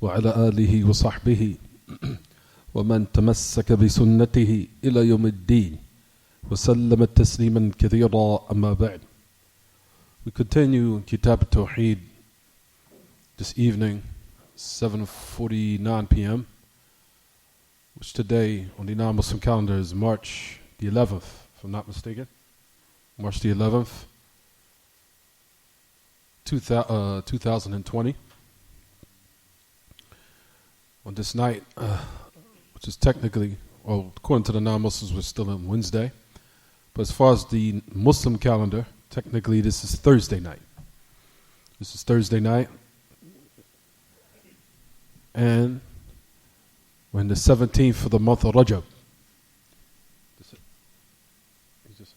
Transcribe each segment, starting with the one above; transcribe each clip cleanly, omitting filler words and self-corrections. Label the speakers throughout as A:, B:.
A: وعلى آله وصحبه ومن تمسك بسنته إلى يوم الدين وسلم تسليما كثيرا أما بعد. We continue Kitaab At-Tawheed this evening, 7:49 p.m., which today on the non-Muslim calendar is March the 11th, if I'm not mistaken. March the 11th, 2020. On this night, which is technically, well, according to the non-Muslims, we're still on Wednesday. But as far as the Muslim calendar, technically this is Thursday night. This is Thursday night. And we're in the 17th of the month of Rajab.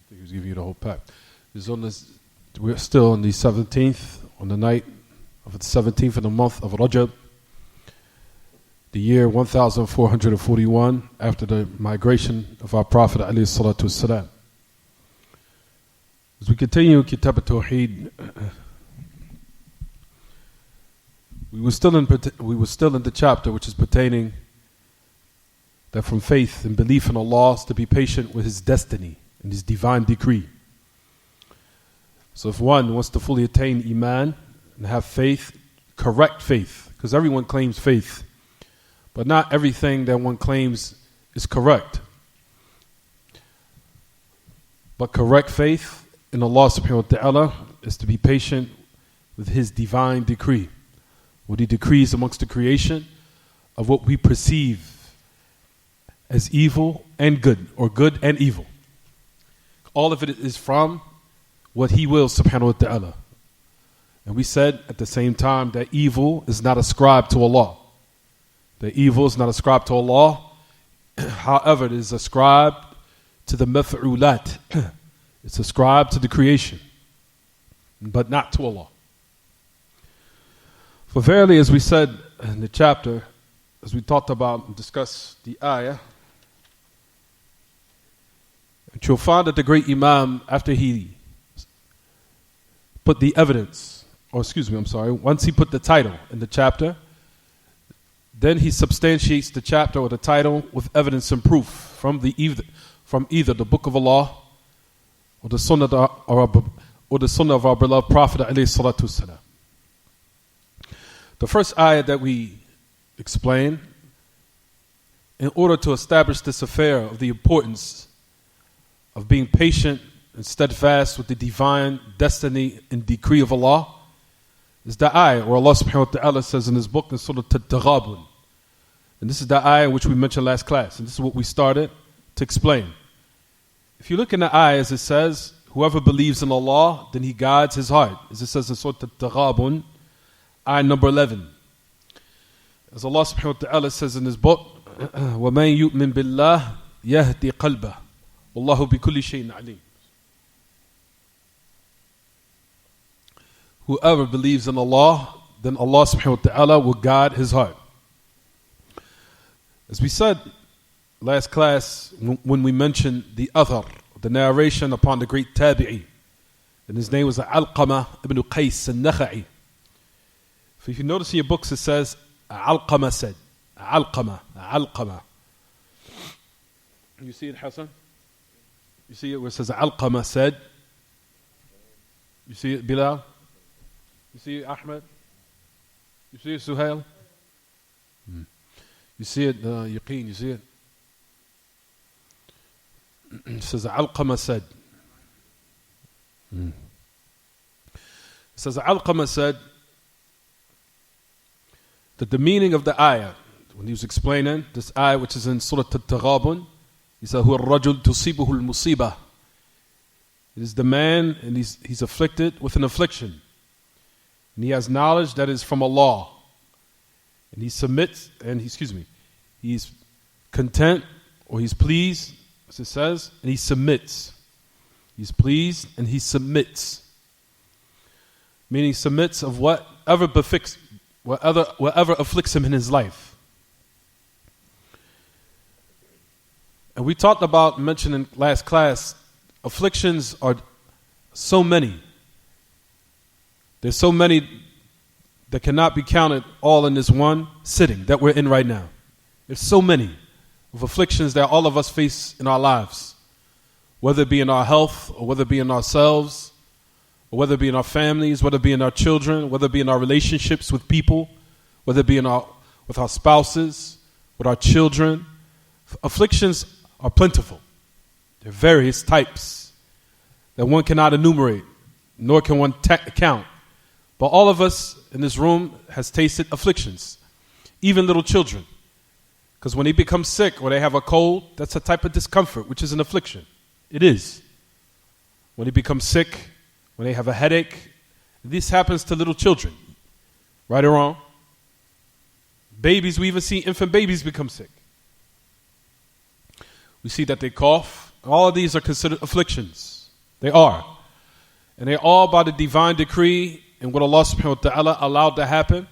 A: He was giving you the whole pack. We're still on the 17th, on the night of the 17th of the month of Rajab, the year 1441 after the migration of our Prophet alayhi salatu wasalam. As we continue Kitaab At-Tawheed, we were still in the chapter which is pertaining that from faith and belief in Allah is to be patient with His destiny and His divine decree. So if one wants to fully attain Iman and have faith, correct faith, because everyone claims faith, but not everything that one claims is correct. But correct faith in Allah subhanahu wa ta'ala is to be patient with His divine decree, what He decrees amongst the creation of what we perceive as evil and good, or good and evil. All of it is from what He wills subhanahu wa ta'ala. And we said at the same time that evil is not ascribed to Allah. The evil is not ascribed to Allah. However, it is ascribed to the maf'ulat. It's ascribed to the creation, but not to Allah. For verily, as we said in the chapter, as we talked about and discussed the ayah, that you'll find that the great Imam, after he put the evidence, once he put the title in the chapter, then he substantiates the chapter or the title with evidence and proof from either the Book of Allah or the Sunnah of our beloved Prophet alayhi salatu wasalam. The first ayah that we explained, in order to establish this affair of the importance of being patient and steadfast with the divine destiny and decree of Allah, is the ayah where Allah subhanahu wa ta'ala says in His book in Surah At-Taghabun. And this is the ayah which we mentioned last class, and this is what we started to explain. If you look in the ayah, as it says, whoever believes in Allah, then He guides his heart. As it says in Surah At-Taghabun, ayah number 11. As Allah subhanahu wa ta'ala says in His book, وَمَن يُؤْمِن بِاللَّهِ يَهْدِي قَلْبَهُ وَاللَّهُ بِكُلِّ شَيْءٍ عَلِيمٌ. Whoever believes in Allah, then Allah subhanahu wa ta'ala will guide his heart. As we said last class, when we mentioned the athar, the narration upon the great tabi'i, and his name was Alqamah ibn Qais al-Nakha'i. If you notice in your books, it says Alqamah said. Alqamah. You see it, Hassan? You see it where it says Alqamah said? You see it, Bilal? You see it, Ahmed? You see it, Suhail? You see it, Yaqeen? You see it? It says Alqamah said. It says Alqamah said that the meaning of the ayah, when he was explaining this ayah which is in Surah At-Taghabun, he said, هُوَ الرَّجُلُ تُصِيبُهُ الْمُصِيبَةِ. It is the man, and he's afflicted with an affliction. And he has knowledge that is from Allah. And he submits, and he's content, or he's pleased, as it says, and he submits. He's pleased and he submits. Meaning he submits of whatever afflicts him in his life. And we talked about, mentioned in last class, afflictions are so many. There's so many that cannot be counted all in this one sitting that we're in right now. There's so many of afflictions that all of us face in our lives, whether it be in our health, or whether it be in ourselves, or whether it be in our families, whether it be in our children, whether it be in our relationships with people, whether it be with our spouses, with our children. Afflictions are plentiful. There are various types that one cannot enumerate, nor can one count. But all of us in this room has tasted afflictions, even little children. Because when they become sick or they have a cold, that's a type of discomfort, which is an affliction. It is. When they become sick, when they have a headache, this happens to little children. Right or wrong? Babies, we even see infant babies become sick. We see that they cough. All of these are considered afflictions. They are. And they're all by the divine decree and what Allah subhanahu wa ta'ala allowed to happen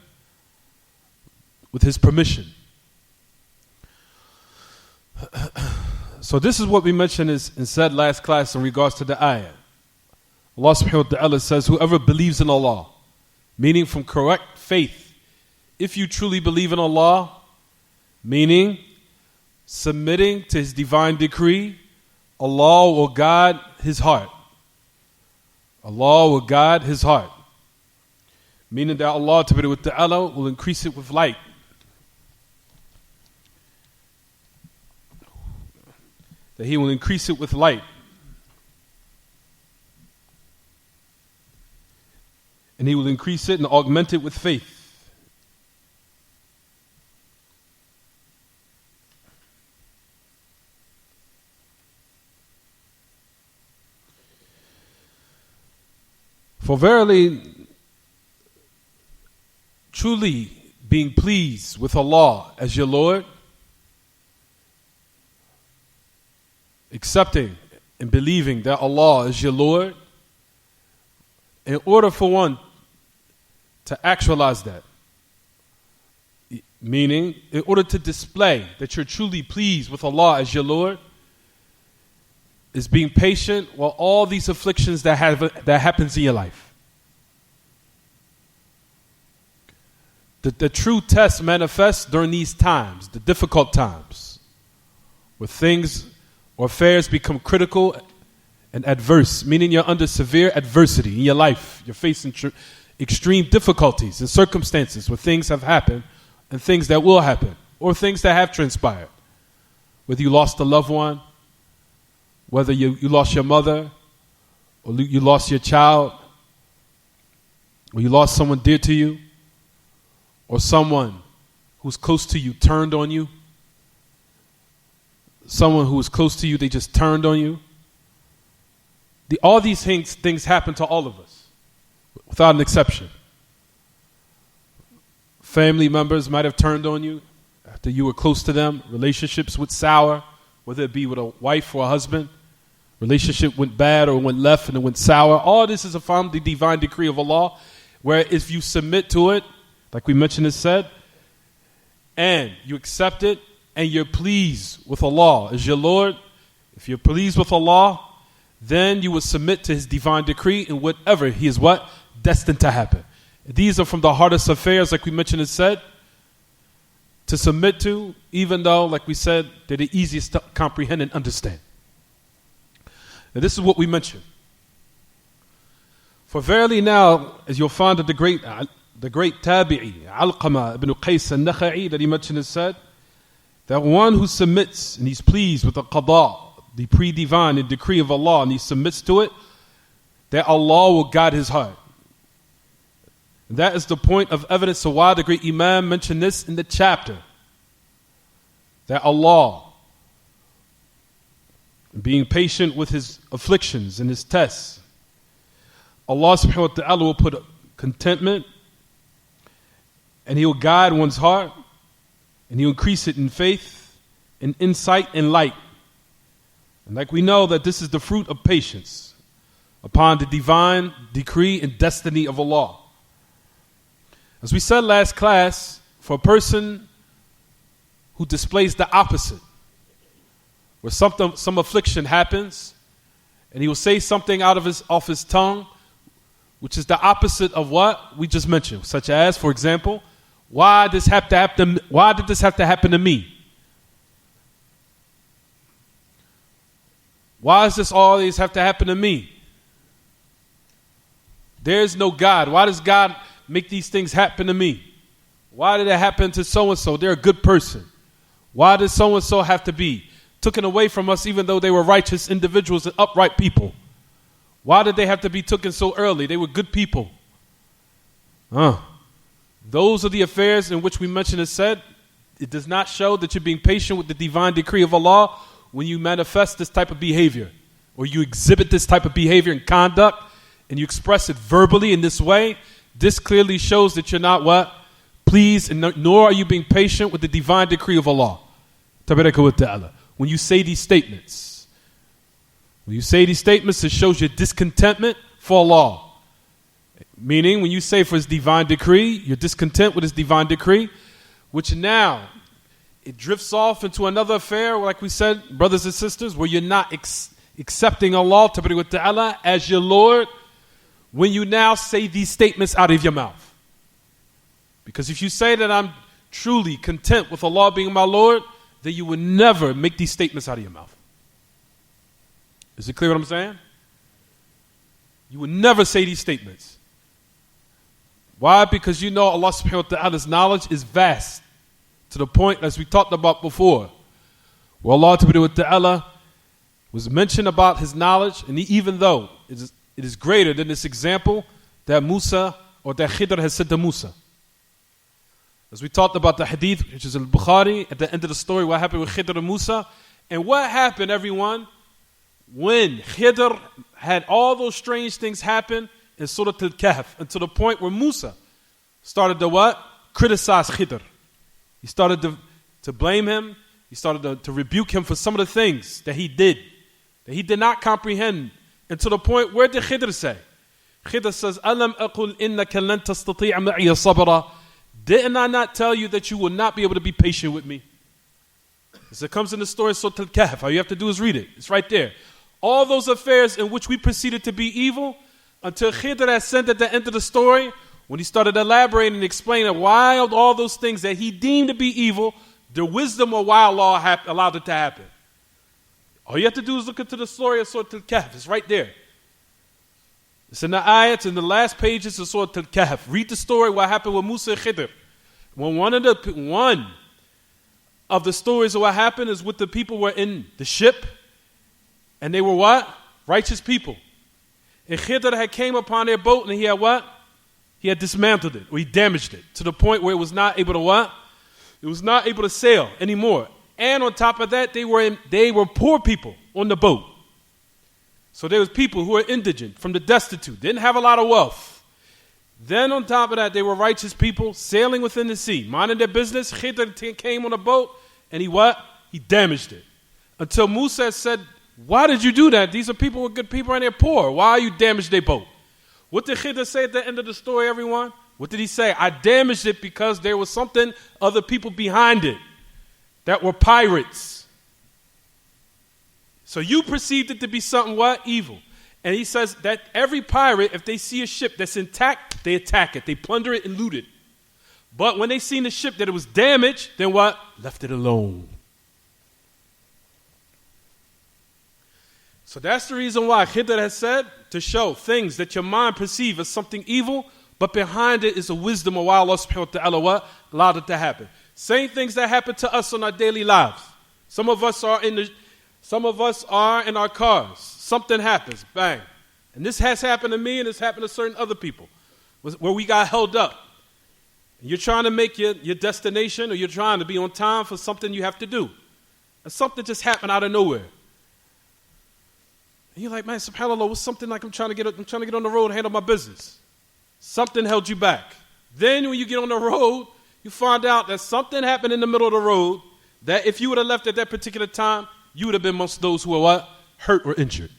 A: with His permission. So this is what we mentioned and said last class in regards to the ayah. Allah subhanahu wa ta'ala says, whoever believes in Allah, meaning from correct faith, if you truly believe in Allah, meaning submitting to His divine decree, Allah will guide his heart. Allah will guide his heart. Meaning that Allah Ta'ala will increase it with light. That He will increase it with light. And He will increase it and augment it with faith. For verily, truly being pleased with Allah as your Lord, accepting and believing that Allah is your Lord, in order for one to actualize that, meaning in order to display that you're truly pleased with Allah as your Lord, is being patient while all these afflictions that happens in your life. The true test manifests during these times, the difficult times, where things or affairs become critical and adverse, meaning you're under severe adversity in your life. You're facing extreme difficulties and circumstances where things have happened and things that will happen, or things that have transpired. Whether you lost a loved one, whether you lost your mother, or you lost your child, or you lost someone dear to you, or someone who's close to you turned on you, someone who was close to you, they just turned on you. All these things happen to all of us, without an exception. Family members might have turned on you after you were close to them. Relationships went sour, whether it be with a wife or a husband. Relationship went bad or went left and it went sour. All this is from the divine decree of Allah, where if you submit to it, like we mentioned and said, and you accept it, and you're pleased with Allah as your Lord, if you're pleased with Allah, then you will submit to His divine decree in whatever He is destined to happen. These are from the hardest affairs, like we mentioned and said, to submit to, even though, like we said, they're the easiest to comprehend and understand. And this is what we mentioned. For verily now, as you'll find that the great tabi'i, Alqama ibn Qais al-Nakha'i, that he mentioned and said, that one who submits and he's pleased with the qada, the pre-divine and decree of Allah, and he submits to it, that Allah will guide his heart. And that is the point of evidence of why the great Imam mentioned this in the chapter. That Allah, being patient with His afflictions and His tests, Allah subhanahu wa ta'ala will put contentment, and He will guide one's heart, and He will increase it in faith, in insight, and light. And like we know that this is the fruit of patience upon the divine decree and destiny of Allah. As we said last class, for a person who displays the opposite, where some affliction happens, and he will say something off his tongue, which is the opposite of what we just mentioned, such as, for example, why did this have to happen to me? Why does this always have to happen to me? There's no God. Why does God make these things happen to me? Why did it happen to so-and-so? They're a good person. Why does so-and-so have to be taken away from us even though they were righteous individuals and upright people? Why did they have to be taken so early? They were good people. Those are the affairs in which we mentioned and said, it does not show that you're being patient with the divine decree of Allah when you manifest this type of behavior, or you exhibit this type of behavior and conduct, and you express it verbally in this way. This clearly shows that you're not what? Pleased, and nor are you being patient with the divine decree of Allah. Tabaraka wa ta'ala. When you say these statements, it shows your discontentment for Allah. Meaning, when you say for His divine decree, you're discontent with His divine decree, which now it drifts off into another affair, like we said, brothers and sisters, where you're not accepting Allah Tabaraka wa ta'ala as your Lord when you now say these statements out of your mouth. Because if you say that I'm truly content with Allah being my Lord, then you would never make these statements out of your mouth. Is it clear what I'm saying? You would never say these statements. Why? Because you know Allah subhanahu wa ta'ala's knowledge is vast, to the point, as we talked about before, where Allah subhanahu wa ta'ala was mentioned about His knowledge, and even though it is greater than this example that Musa or that Khidr has said to Musa. As we talked about the hadith, which is in Bukhari, at the end of the story, what happened with Khidr and Musa. And what happened, everyone, when Khidr had all those strange things happen in Surah Al-Kahf, until the point where Musa started to what? Criticize Khidr. He started to blame him. He started to rebuke him for some of the things that he did not comprehend. And to the point, where did Khidr say? Khidr says, Alam aqul innaka lan tastati'a ma'iya sabra. Didn't I not tell you that you will not be able to be patient with me? As it comes in the story of Surah Al-Kahf, all you have to do is read it. It's right there. All those affairs in which we proceeded to be evil, until Khidr had said at the end of the story, when he started elaborating and explaining why all those things that he deemed to be evil, the wisdom of why Allah allowed it to happen. All you have to do is look into the story of Surah Al-Kahf. It's right there. It's in the ayats, in the last pages of Surah Al-Kahf. Read the story, what happened with Musa and Khidr. When one of the stories of what happened is with the people were in the ship, and they were what? Righteous people. And Khidr had came upon their boat, and he had what? He had dismantled it, or he damaged it, to the point where it was not able to what? It was not able to sail anymore. And on top of that, they were poor people on the boat. So there was people who were indigent, from the destitute, didn't have a lot of wealth. Then on top of that, they were righteous people sailing within the sea, minding their business. Khidr came on a boat, and he what? He damaged it. Until Musa said, why did you do that? These are people who are good people and they're poor. Why you damaged their boat? What did Khidr say at the end of the story, everyone? What did he say? I damaged it because there was something, other people behind it that were pirates. So you perceived it to be something what? Evil. And he says that every pirate, if they see a ship that's intact, they attack it. They plunder it and loot it. But when they seen the ship that it was damaged, then what? Left it alone. So that's the reason why Khidr has said, to show things that your mind perceive as something evil, but behind it is a wisdom of why Allah subhanahu wa ta'ala what? Allowed it to happen. Same things that happen to us on our daily lives. Some of us are in our cars. Something happens, bang. And this has happened to me, and it's happened to certain other people, where we got held up. And you're trying to make your destination, or you're trying to be on time for something you have to do. And something just happened out of nowhere. And you're like, man, subhanAllah, what's something like I'm trying to get on the road and handle my business. Something held you back. Then when you get on the road, you find out that something happened in the middle of the road that if you would have left at that particular time, you would have been amongst those who were what? Hurt or injured.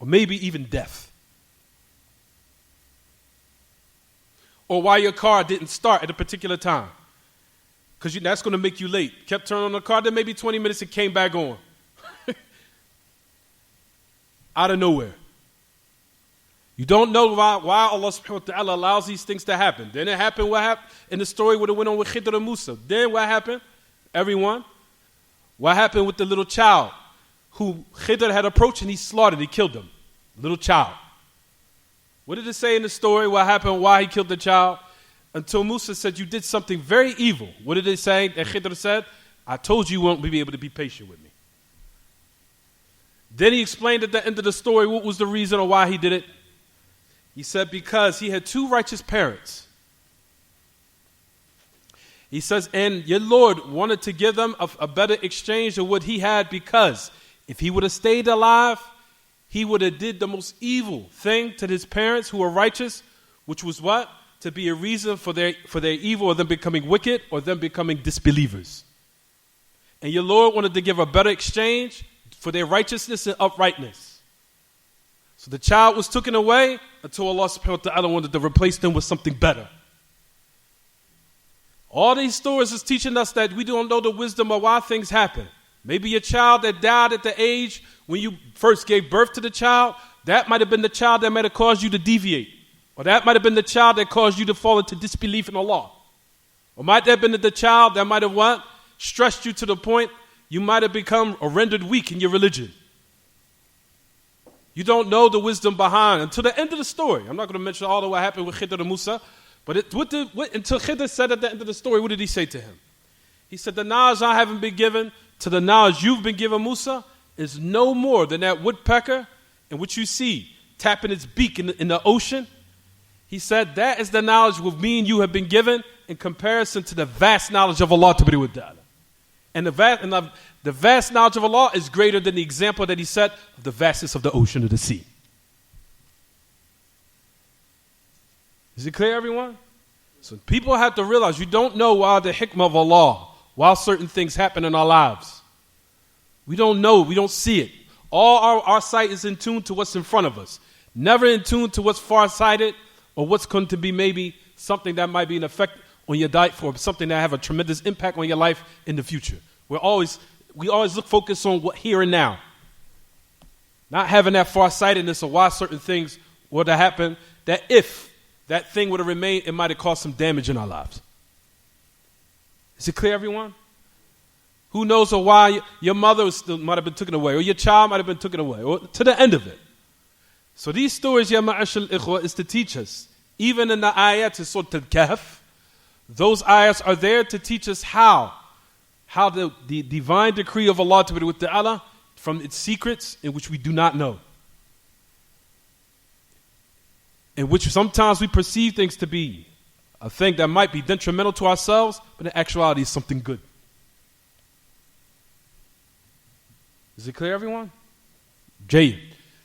A: Or maybe even death. Or why your car didn't start at a particular time. Because that's going to make you late. Kept turning on the car, then maybe 20 minutes it came back on. Out of nowhere. You don't know why Allah subhanahu wa ta'ala allows these things to happen. Then it happened, what happened in the story what it went on with Khidr and Musa. Then what happened? Everyone. What happened with the little child who Khidr had approached and he slaughtered, he killed him. Little child. What did it say in the story? What happened? Why he killed the child? Until Musa said, you did something very evil. What did it say? And Khidr said, I told you won't be able to be patient with me. Then he explained at the end of the story what was the reason or why he did it. He said because he had two righteous parents. He says, and your Lord wanted to give them a better exchange than what he had, because if he would have stayed alive, he would have did the most evil thing to his parents who were righteous, which was what? To be a reason for their evil, or them becoming wicked, or them becoming disbelievers. And your Lord wanted to give a better exchange for their righteousness and uprightness. So the child was taken away until Allah subhanahu wa ta'ala wanted to replace them with something better. All these stories is teaching us that we don't know the wisdom of why things happen. Maybe your child that died at the age when you first gave birth to the child, that might have been the child that might have caused you to deviate. Or that might have been the child that caused you to fall into disbelief in Allah. Or might that have been the child that might have what? Stressed you to the point you might have become or rendered weak in your religion. You don't know the wisdom behind until the end of the story. I'm not going to mention all of what happened with Khidr and Musa, but until Khidr said at the end of the story, what did he say to him? He said, the knowledge I haven't been given to the knowledge you've been given, Musa, is no more than that woodpecker in which you see tapping its beak in the ocean. He said, that is the knowledge with me and you have been given in comparison to the vast knowledge of Allah ta'ala. And the vast knowledge of Allah is greater than the example that he set of the vastness of the ocean or the sea. Is it clear, everyone? So people have to realize you don't know why the hikmah of Allah, why certain things happen in our lives. We don't know. We don't see it. All our sight is in tune to what's in front of us. Never in tune to what's far-sighted or what's going to be maybe something that might be an effect on your life or something that have a tremendous impact on your life in the future. We always look focused on what here and now. Not having that far-sightedness of why certain things were to happen, that if that thing would have remained, it might have caused some damage in our lives. Is it clear, everyone? Who knows why your mother might have been taken away, or your child might have been taken away, or to the end of it. So these stories, ya ma'ashal ikhwa, is to teach us. Even in the ayat of Surah Al-Kahf, those ayats are there to teach us how the divine decree of Allah ta'ala from its secrets in which we do not know. In which sometimes we perceive things to be a thing that might be detrimental to ourselves, but in actuality is something good. Is it clear, everyone? Jayyid.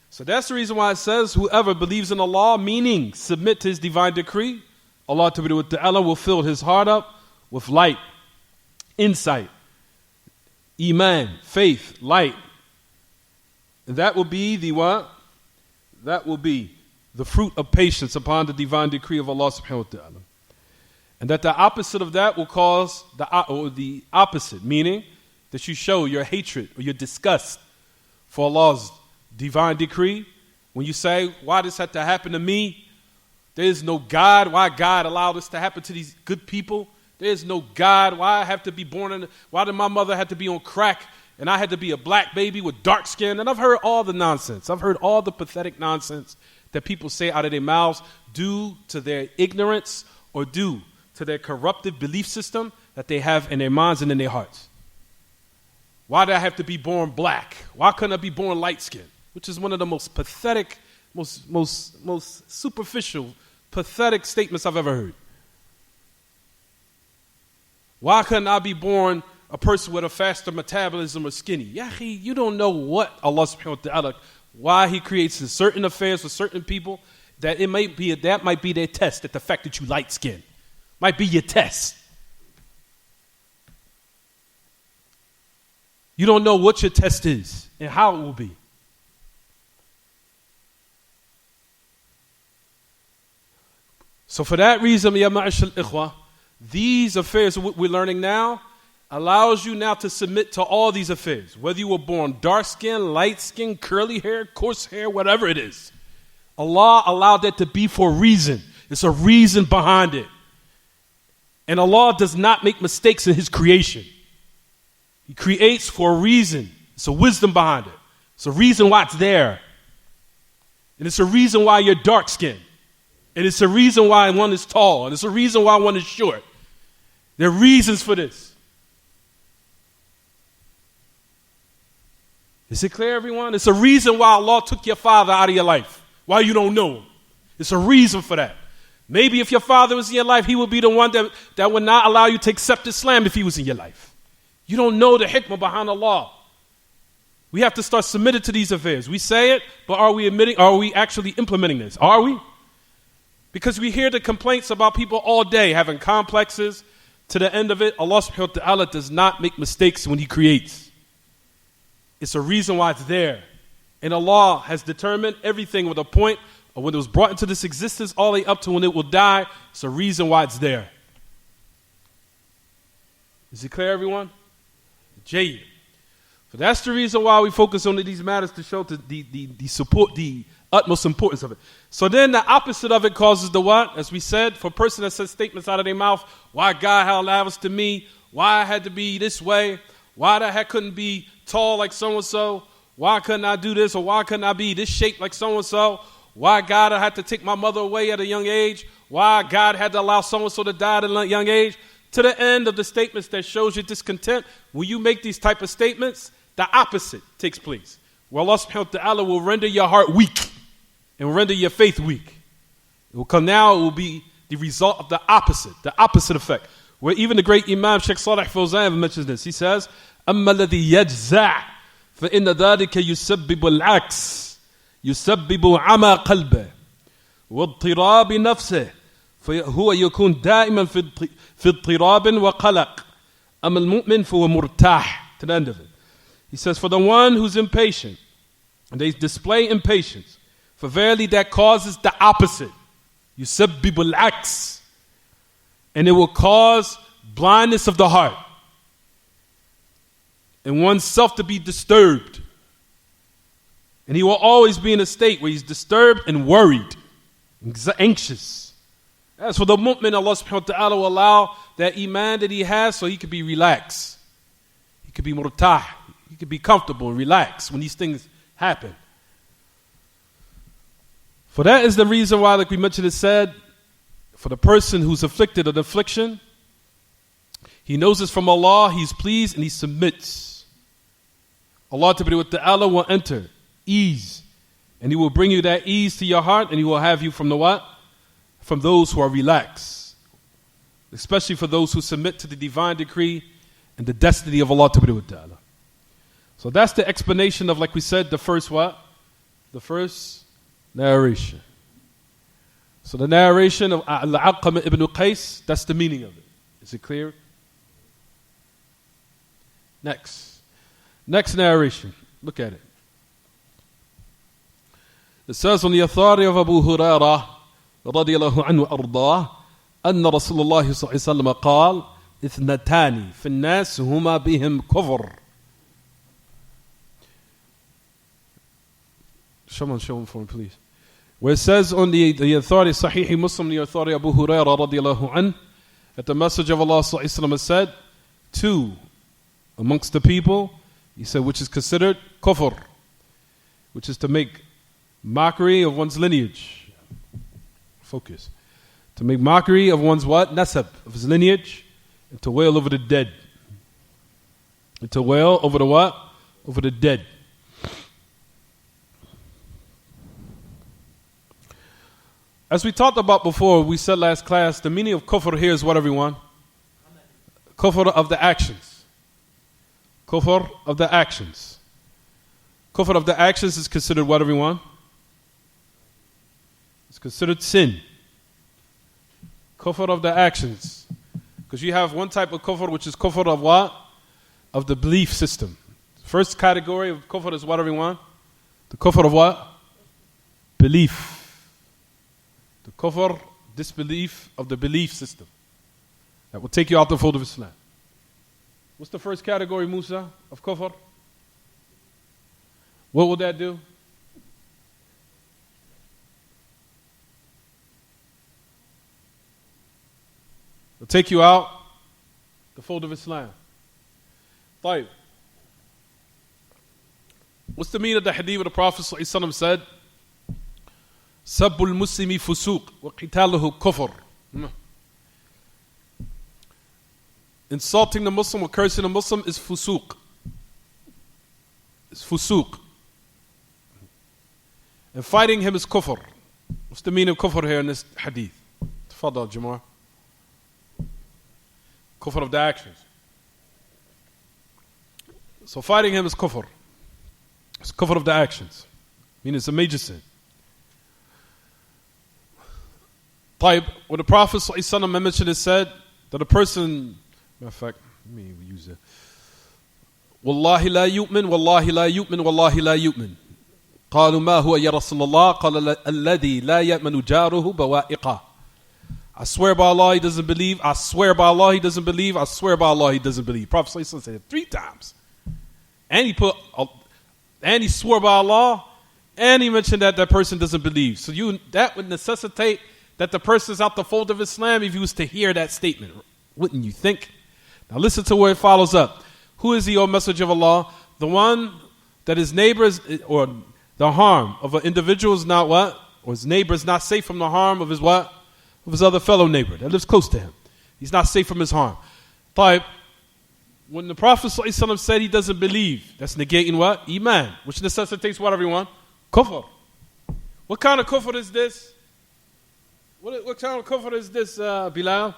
A: So that's the reason why it says, whoever believes in Allah, meaning submit to His divine decree, Allah ta'ala will fill his heart up with light, insight, iman, faith, light. And that will be the what? That will be the fruit of patience upon the divine decree of Allah subhanahu wa ta'ala. And that the opposite of that will cause the opposite, meaning that you show your hatred or your disgust for Allah's divine decree. When you say, why this had to happen to me? There is no God. Why God allowed this to happen to these good people? There is no God. Why I have to be why did my mother have to be on crack and I had to be a black baby with dark skin? And I've heard all the nonsense. I've heard all the pathetic nonsense that people say out of their mouths due to their ignorance or due to their corrupted belief system that they have in their minds and in their hearts. Why did I have to be born black? Why couldn't I be born light skinned? Which is one of the most pathetic, most superficial, pathetic statements I've ever heard. Why couldn't I be born a person with a faster metabolism or skinny? Yahi, you don't know what Allah subhanahu wa ta'ala, why He creates certain affairs for certain people, that might be their test, that the fact that you light skinned might be your test. You don't know what your test is and how it will be. So for that reason, ya ma'ashal ikhwa, these affairs that we're learning now allows you now to submit to all these affairs. Whether you were born dark skin, light skin, curly hair, coarse hair, whatever it is. Allah allowed that to be for a reason. It's a reason behind it. And Allah does not make mistakes in His creation. He creates for a reason. It's a wisdom behind it. It's a reason why it's there. And it's a reason why you're dark skinned. And it's a reason why one is tall. And it's a reason why one is short. There are reasons for this. Is it clear, everyone? It's a reason why Allah took your father out of your life. Why you don't know him. It's a reason for that. Maybe if your father was in your life, he would be the one that would not allow you to accept Islam if he was in your life. You don't know the hikmah behind Allah. We have to start submitted to these affairs. We say it, but are we actually implementing this? Are we? Because we hear the complaints about people all day having complexes. To the end of it, Allah subhanahu wa ta'ala does not make mistakes when He creates. It's a reason why it's there. And Allah has determined everything with a point of when it was brought into this existence all the way up to when it will die. It's a reason why it's there. Is it clear, everyone? Jayyid. So that's the reason why we focus on these matters, to show the support, the utmost importance of it. So then the opposite of it causes the what? As we said, for a person that says statements out of their mouth, why God had allowed us to me, why I had to be this way, why the heck couldn't be tall like so-and-so, why couldn't I do this, or why couldn't I be this shape like so-and-so, why God had to take my mother away at a young age, why God had to allow so-and-so to die at a young age, to the end of the statements that shows you discontent. When you make these type of statements, the opposite takes place. Where Allah subhanahu wa ta'ala will render your heart weak and render your faith weak. It will come now, it will be the result of the opposite effect. Where even the great Imam Sheikh Salih Fawzan mentions this. He says, أَمَّا الَّذِي يَجْزَعْ فَإِنَّ ذَلِكَ يُسَبِّبُ الْعَكْسِ يُسَبِّبُ عَمَى قَلْبِهِ وَاضْطِرَابِ نَفْسِهِ فهو يكون دائما في اضطراب وقلق أما المؤمن فهو مرتاح. To the end of it. He says, for the one who's impatient, and they display impatience, for verily that causes the opposite. يُسَبِّبُ الْعَكْسِ. And it will cause blindness of the heart. And oneself to be disturbed. And he will always be in a state where he's disturbed and worried, anxious. As for the mu'min, Allah subhanahu wa ta'ala will allow that iman that he has so he could be relaxed. He could be murtah. He could be comfortable and relaxed when these things happen. For that is the reason why, like we mentioned, it said, for the person who's afflicted of affliction, he knows it's from Allah, he's pleased, and he submits. Allah ta'ala will enter ease, and He will bring you that ease to your heart, and He will have you from the what? From those who are relaxed. Especially for those who submit to the divine decree and the destiny of Allah ta'ala. So that's the explanation of, like we said, the first what? The first narration. So the narration of Al-Alqamah ibn Qais, that's the meaning of it. Is it clear? Next narration. Look at it. It says on the authority of Abu Hurairah رضي الله عنه وأرضاه أن رسول الله صلى الله عليه وسلم قال اثنتان في الناس هما بهم كفر. Someone show him for me, please. Where it says on the authority Sahih Muslim, the authority Abu Hurairah رضي الله عنه, that the message of Allah صلى الله عليه وسلم said, two amongst the people, he said, which is considered kufr, which is to make mockery of one's lineage. Focus. To make mockery of one's what? Nasab, of his lineage, and to wail over the dead. And to wail over the what? Over the dead. As we talked about before, we said last class, the meaning of kufr here is what, everyone? Kufr of the actions. Kufr of the actions. Kufr of the actions is considered what, everyone? It's considered sin. Kufr of the actions. Because you have one type of kufr, which is kufr of what? Of the belief system. First category of kufr is what, everyone? The kufr of what? Belief. The kufr, disbelief of the belief system. That will take you out the fold of Islam. What's the first category, Musa, of kufr? What will that do? It'll take you out the fold of Islam. طيب. What's the meaning of the hadith where the Prophet ﷺ said, سَبُّ الْمُسْلِمِ فُسُوقٌ وَقِتَالُهُ كُفْرٌ? Insulting the Muslim or cursing the Muslim is fusuq. It's fusuq. And fighting him is kufr. What's the meaning of kufr here in this hadith? Tafadal, Jamar. Kufr of the actions. So fighting him is kufr. It's kufr of the actions. Meaning it's a major sin. طيب, what the Prophet ﷺ mentioned is said that a person, matter of fact, let me use it. والله لا يؤمن والله لا يؤمن والله لا يؤمن. قالوا ما هو يا رسول الله؟ قال الذي لا يأمن جاره بوائقه. I swear by Allah he doesn't believe. I swear by Allah he doesn't believe. I swear by Allah he doesn't believe. Prophet ﷺ said it 3 times. And he swore by Allah, and he mentioned that that person doesn't believe. So that would necessitate that the person is out the fold of Islam if you was to hear that statement. Wouldn't you think? Now listen to where it follows up. Who is he, O Messenger of Allah? The one that his neighbors, or the harm of an individual is not what? Or his neighbor is not safe from the harm of his what? Of his other fellow neighbor that lives close to him. He's not safe from his harm. طيب, when the Prophet ﷺ said he doesn't believe, that's negating what? Iman, which necessitates what, everyone? Kufr. What kind of kufr is this? What kind of kufr is this, Bilal?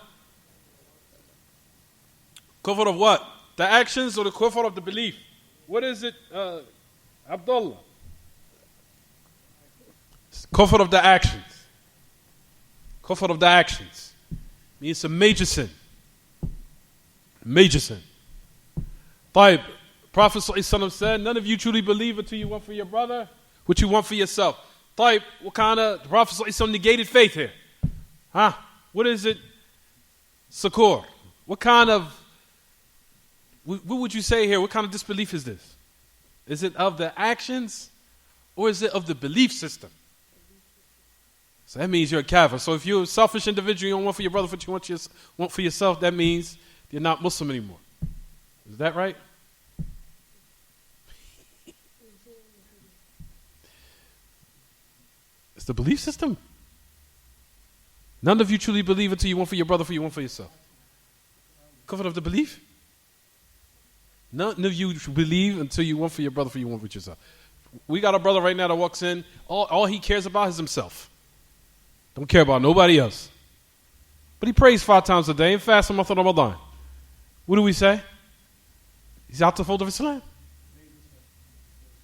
A: Kufr of what? The actions or the kufr of the belief? What is it, Abdullah? It's kufr of the actions. Kufr of the actions. Means it's a major sin. Major sin. طيب, Prophet ﷺ said, none of you truly believe until you want for your brother what you want for yourself. طيب, what kind of, the Prophet ﷺ negated faith here. Huh? What is it? Sukur. What kind of, what would you say here? What kind of disbelief is this? Is it of the actions or is it of the belief system? So that means you're a kafir. So if you're a selfish individual, you don't want for your brother what you want for yourself, that means you're not Muslim anymore. Is that right? It's the belief system. None of you truly believe until you want for your brother what you want for yourself. Kufr of the belief? None of you believe until you want for your brother what you want for yourself. We got a brother right now that walks in, all he cares about is himself. Don't care about nobody else. But he prays 5 times a day and fasts a month of Ramadan. What do we say? He's out the fold of Islam.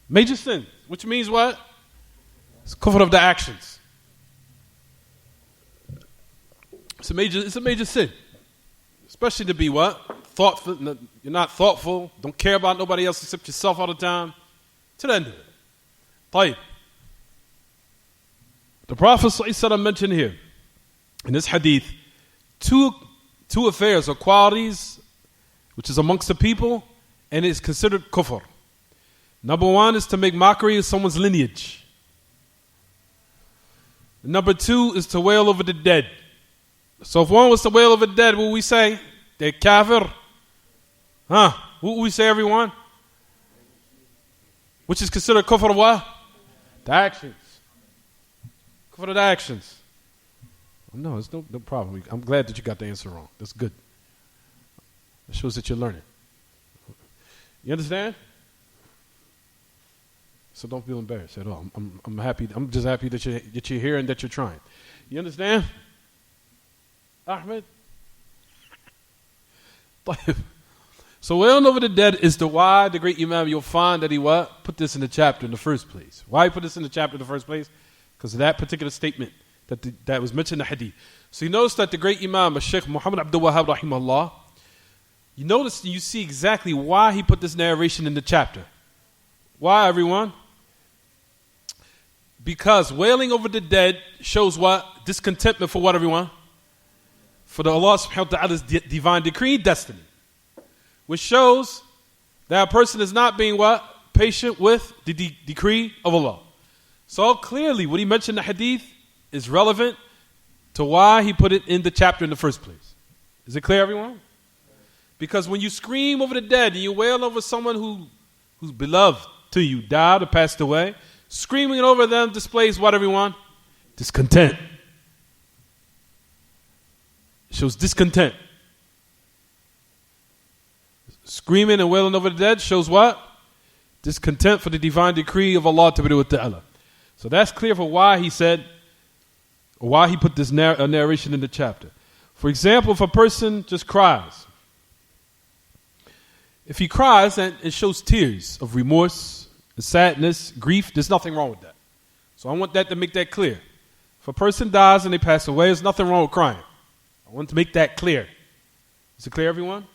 A: Major sin. Which means what? It's kufr of the actions. It's a major sin. Especially to be what? Thoughtful. You're not thoughtful. Don't care about nobody else except yourself all the time. To the end of it. طيب. The Prophet ﷺ mentioned here in this hadith two affairs or qualities which is amongst the people and is considered kufr. Number 1 is to make mockery of someone's lineage. Number 2 is to wail over the dead. So if one was to wail over the dead, what would we say? They're kafir. Huh? What would we say, everyone? Which is considered kufr of what? The actions. Kufr of the actions. No, it's no problem. I'm glad that you got the answer wrong. That's good. It shows that you're learning. You understand? So don't feel embarrassed at all. I'm happy. I'm just happy that you're here and that you're trying. You understand? Ahmed? So wailing over the dead is the why the great Imam, you'll find that he what? Put this in the chapter in the first place. Why he put this in the chapter in the first place? Because of that particular statement that was mentioned in the hadith. So you notice that the great Imam, Sheikh Muhammad Abdul Wahhab rahimahullah, you notice and you see exactly why he put this narration in the chapter. Why, everyone? Because wailing over the dead shows what? Discontentment for what, everyone? For the Allah subhanahu wa ta'ala's divine decree and destiny. Which shows that a person is not being what? Patient with the decree of Allah. So clearly what he mentioned in the hadith is relevant to why he put it in the chapter in the first place. Is it clear, everyone? Because when you scream over the dead and you wail over someone who's beloved to you, died or passed away, screaming over them displays what, everyone? Discontent. It shows discontent. Screaming and wailing over the dead shows what? Discontent for the divine decree of Allah Ta'ala. So that's clear for why he said, or why he put this narration in the chapter. For example, if a person just cries, if he cries and it shows tears of remorse, sadness, grief, there's nothing wrong with that. So I want that to make that clear. If a person dies and they pass away, there's nothing wrong with crying. I want to make that clear. Is it clear, everyone?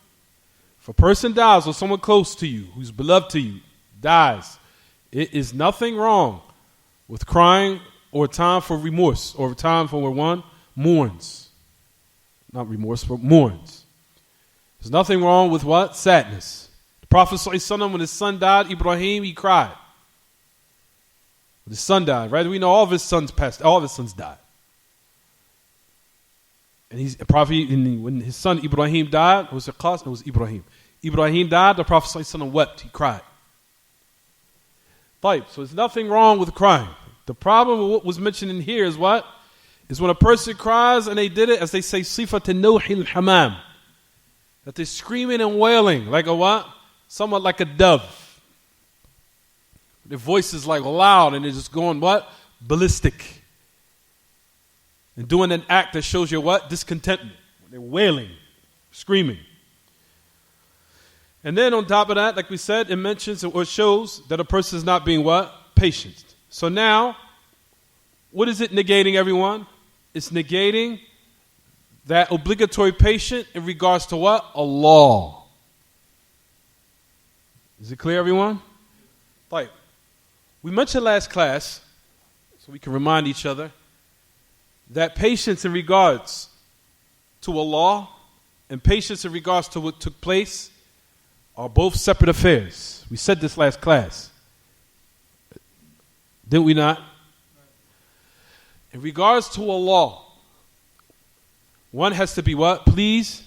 A: If a person dies or someone close to you, who's beloved to you, dies, it is nothing wrong with crying or time for remorse or time for where one mourns. Not remorse, but mourns. There's nothing wrong with what? Sadness. The Prophet ﷺ, when his son died, Ibrahim, he cried. When his son died, right? We know all of his sons passed, all of his sons died. And he's a prophet, when his son Ibrahim died, it was Ibrahim. Ibrahim died, the Prophet ﷺ wept, he cried. So there's nothing wrong with crying. The problem with what was mentioned in here is what? Is when a person cries and they did it, as they say, sifat al-nawhil hamam. That they're screaming and wailing like a what? Somewhat like a dove. Their voice is like loud and they're just going what? Ballistic. And doing an act that shows you what? Discontentment. They're wailing, screaming. And then on top of that, like we said, it mentions or shows that a person is not being what? Patient. So now, what is it negating, everyone? It's negating that obligatory patient in regards to what? Allah. Is it clear, everyone? Right. We mentioned last class, so we can remind each other, that patience in regards to Allah and patience in regards to what took place are both separate affairs. We said this last class. Didn't we not? In regards to Allah, one has to be what? Pleased.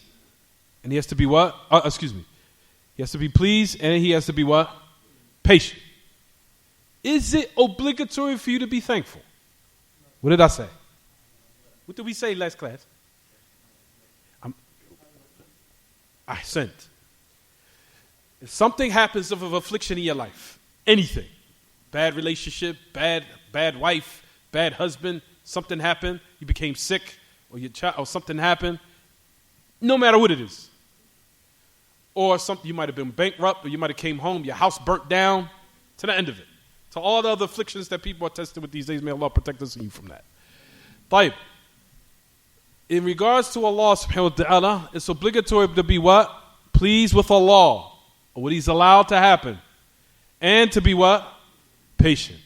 A: And he has to be what? He has to be pleased and he has to be what? Patient. Is it obligatory for you to be thankful? What did I say? What did we say last class? I sent. If something happens of affliction in your life, anything, bad relationship, bad wife, bad husband, something happened, you became sick, or your child, or something happened, no matter what it is, or something, you might have been bankrupt, or you might have came home, your house burnt down, to the end of it, to all the other afflictions that people are tested with these days. May Allah protect us and you from that. Taib. In regards to Allah subhanahu wa ta'ala, it's obligatory to be what? Pleased with Allah, or what He's allowed to happen, and to be what? Patient.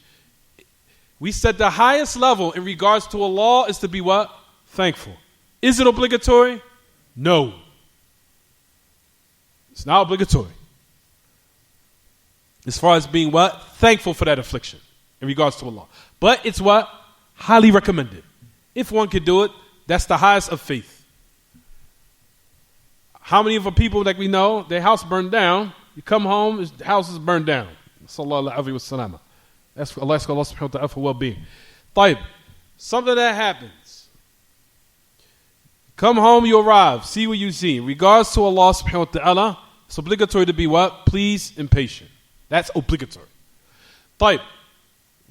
A: We said the highest level in regards to Allah is to be what? Thankful. Is it obligatory? No. It's not obligatory. As far as being what? Thankful for that affliction in regards to Allah. But it's what? Highly recommended. If one could do it, that's the highest of faith. How many of the people that we know, their house burned down, you come home, the house is burned down. Sallallahu alayhi wa sallam. That's for Allah subhanahu wa ta'ala for well-being. Taib. Something that happens. Come home, you arrive, see what you see. In regards to Allah subhanahu wa ta'ala, it's obligatory to be what? Pleased and patient. That's obligatory. Taib.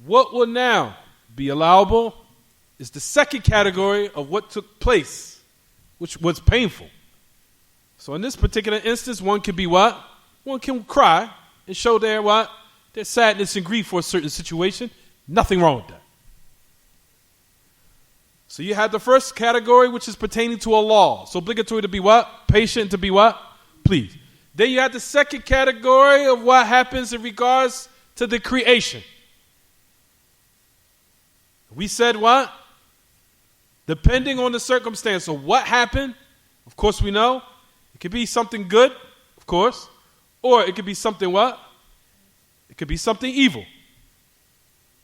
A: What will now be allowable is the second category of what took place, which was painful. So in this particular instance, one can be what? One can cry and show their what? Their sadness and grief for a certain situation. Nothing wrong with that. So you have the first category, which is pertaining to Allah. So obligatory to be what? Patient, to be what? Pleased. Then you have the second category of what happens in regards to the creation. We said what? Depending on the circumstance of what happened, of course we know, it could be something good, of course, or it could be something what? It could be something evil.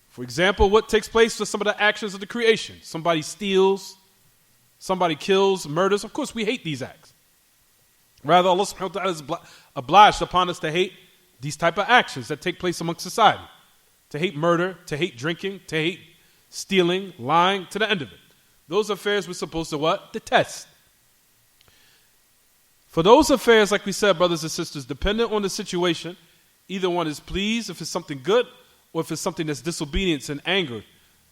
A: For example, what takes place with some of the actions of the creation? Somebody steals, somebody kills, murders. Of course, we hate these acts. Rather, Allah subhanahu wa ta'ala is obliged upon us to hate these type of actions that take place amongst society. To hate murder, to hate drinking, to hate stealing, lying, to the end of it. Those affairs we're supposed to what? Detest. For those affairs, like we said, brothers and sisters, dependent on the situation, either one is pleased if it's something good or if it's something that's disobedience and anger.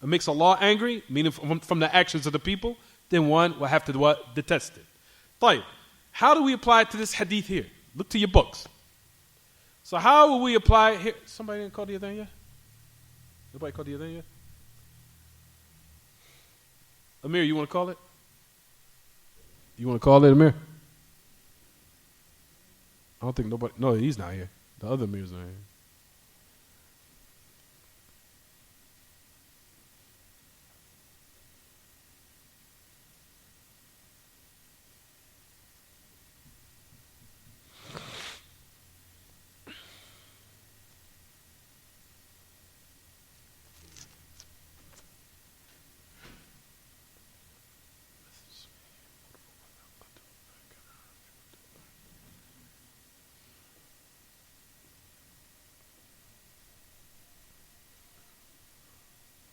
A: It makes Allah angry, meaning from the actions of the people, then one will have to what? Detest it. طيب. How do we apply it to this hadith here? Look to your books. So how will we apply it here? Somebody didn't call the adhan yet? Nobody called the adhan yet? Amir, you want to call it? You want to call it, Amir? I don't think nobody. No, he's not here. The other Amir's not here.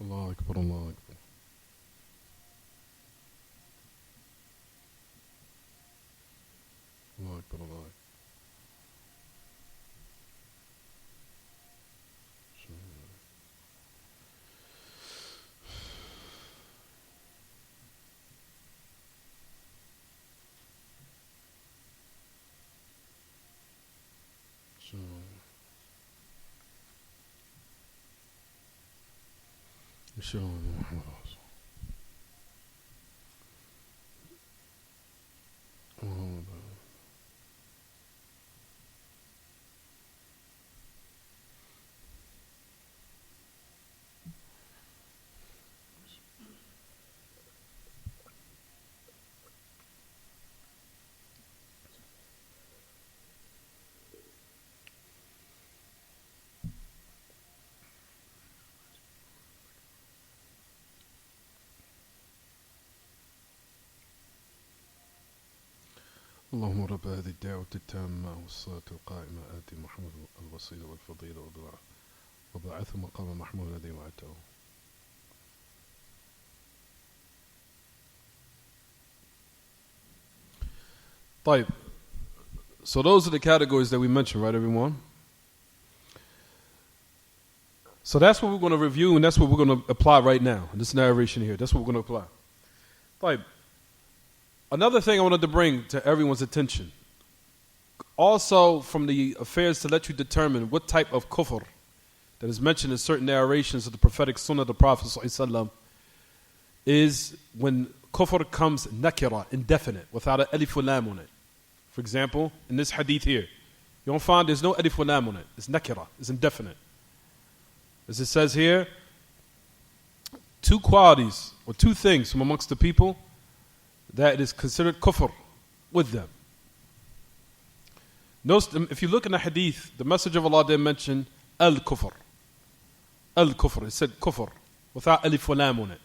A: Allah Akbar, Allah Akbar. Allah Akbar, Allah Akbar. اللهم رب هذه الدعوة التامة والصلاة القائمة آتي محمد الوسيلة والفضيلة وبعثه مقام محمود الذي وعدته. طيب. So those are the categories that we mentioned, right, everyone? So that's what we're going to review, and that's what we're going to apply right now. This narration here, that's what we're going to apply. طيب. Another thing I wanted to bring to everyone's attention, also from the affairs to let you determine what type of kufr that is mentioned in certain narrations of the prophetic sunnah of the Prophet ﷺ, is when kufr comes nakira, indefinite, without an alif wa lam on it. For example, in this hadith here, you won't find there's no alif wa lam on it. It's nakira, it's indefinite. As it says here, two qualities or two things from amongst the people that it is considered kufr with them. Notice, if you look in the hadith, the Messenger of Allah didn't mention al-kufr. Al-kufr, it said kufr, without alif wa lam on it.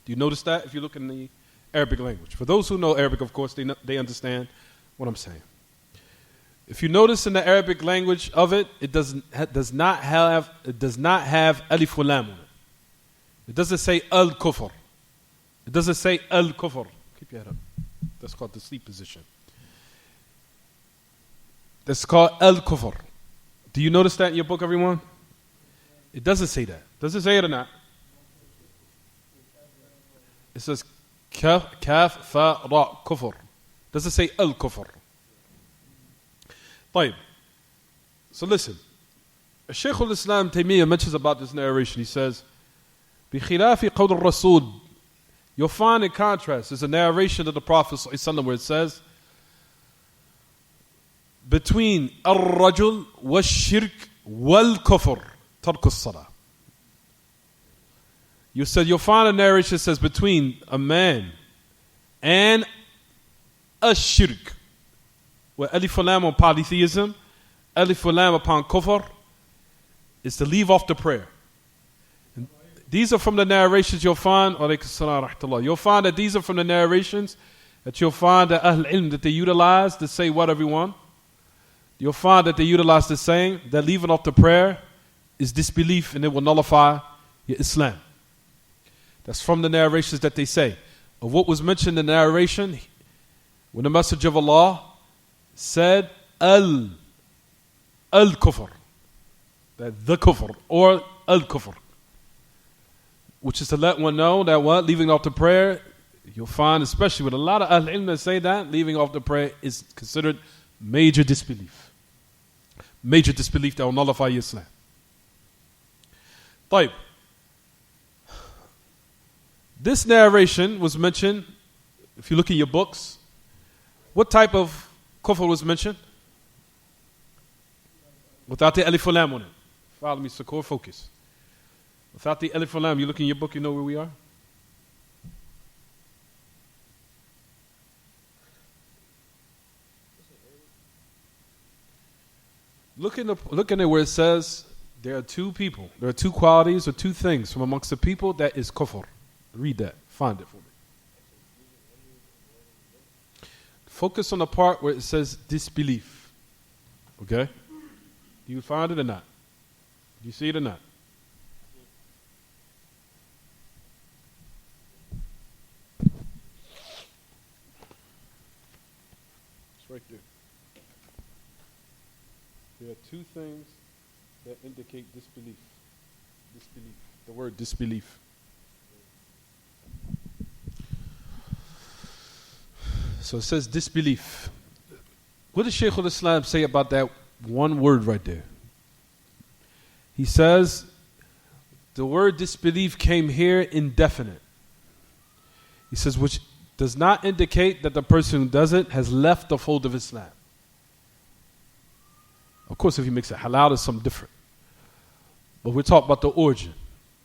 A: Do you notice that if you look in the Arabic language? For those who know Arabic, of course, they understand what I'm saying. If you notice in the Arabic language of it, it does not have alif wa lam on it. It doesn't say al-kufr. It doesn't say al-kufr. Keep your head up. That's called the sleep position. That's called al-kufr. Do you notice that in your book, everyone? It doesn't say that. Does it say it or not? It says kaf fa ra kufr. Does it say al-kufr? طيب. So listen. Shaykh al-Islam Taymiyyah mentions about this narration. He says, بخلاف قول الرسول. You'll find in contrast, there's a narration of the Prophet ﷺ where it says, between ar-rajul wa-shirk wal-kufr, tarku as-salah. You said you'll find a narration that says between a man and a shirk, where alif wa lam on polytheism, alif wa lam upon kufr, is to leave off the prayer. These are from the narrations you'll find, you'll find that these are from the narrations that you'll find that Ahl Ilm that they utilize to say what, everyone? You'll find that they utilize the saying that leaving off the prayer is disbelief and it will nullify your Islam. That's from the narrations that they say. Of what was mentioned in the narration, when the Messenger of Allah said al-kufr, that the kufr, or al-kufr, which is to let one know that what? Leaving off the prayer, you'll find, especially with a lot of Ahl Ilm that say that, leaving off the prayer is considered major disbelief. Major disbelief that will nullify your Islam. طيب. This narration was mentioned, if you look in your books, what type of kufr was mentioned? Without the alif lam on it. Follow me, Sakur, focus. Without the alif lam, you look in your book, you know where we are? Look in it where it says there are two people, there are two qualities or two things from amongst the people that is kufr. Read that. Find it for me. Focus on the part where it says disbelief. Okay? Do you find it or not? Do you see it or not? It's right there. There are two things that indicate disbelief. Disbelief. The word disbelief. So it says disbelief. What does Shaykh al-Islam say about that one word right there? He says the word disbelief came here indefinite. He says which does not indicate that the person who does it has left the fold of Islam. Of course, if he makes it halal, it's something different. But we're talking about the origin,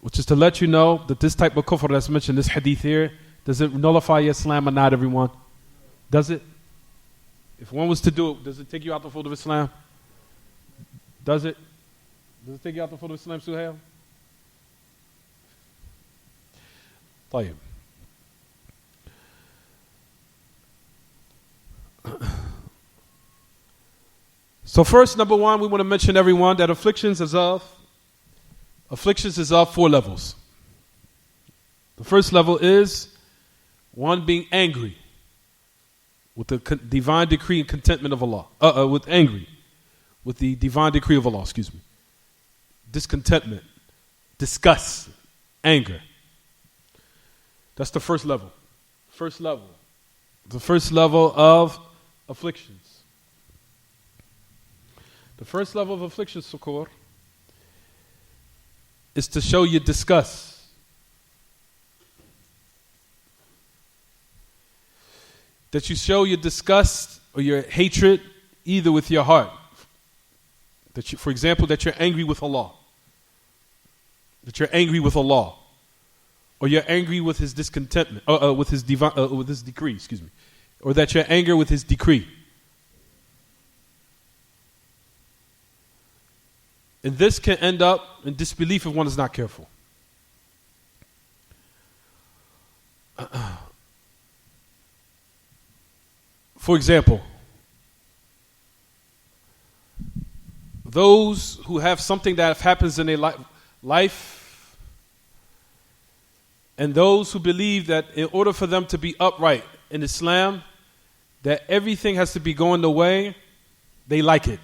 A: which is to let you know that this type of kufr that's mentioned in this hadith here, does it nullify your Islam or not, everyone? Does it? If one was to do it, does it take you out the fold of Islam? Does it? Does it take you out the fold of Islam, Suhail? طيب. So first, number one, we want to mention everyone that afflictions is of four levels. The first level is one being angry with the divine decree and contentment of Allah. With the divine decree of Allah, Discontentment, disgust, anger. That's the first level. The first level of afflictions. The first level of affliction, Sukur, is to show your disgust. That you show your disgust or your hatred either with your heart. That you, for example, that you're angry with Allah. That you're angry with Allah. Or you're angry with His discontentment, with His decree, Or that you're angry with His decree. And this can end up in disbelief if one is not careful. For example, those who have something that happens in their life, and those who believe that in order for them to be upright in Islam, that everything has to be going the way they like it.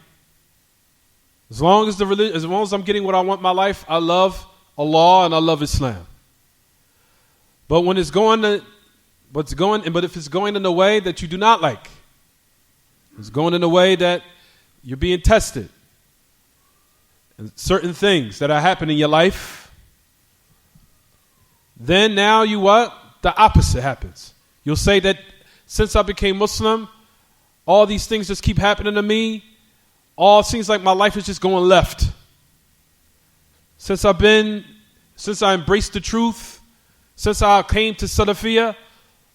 A: As long as I'm getting what I want in my life, I love Allah and I love Islam. But when it's but if it's going in a way that you do not like, it's going in a way that you're being tested, and certain things that are happening in your life, then now the opposite happens. You'll say that since I became Muslim, all these things just keep happening to me. All seems like my life is just going left. Since I embraced the truth, since I came to Salafiyah,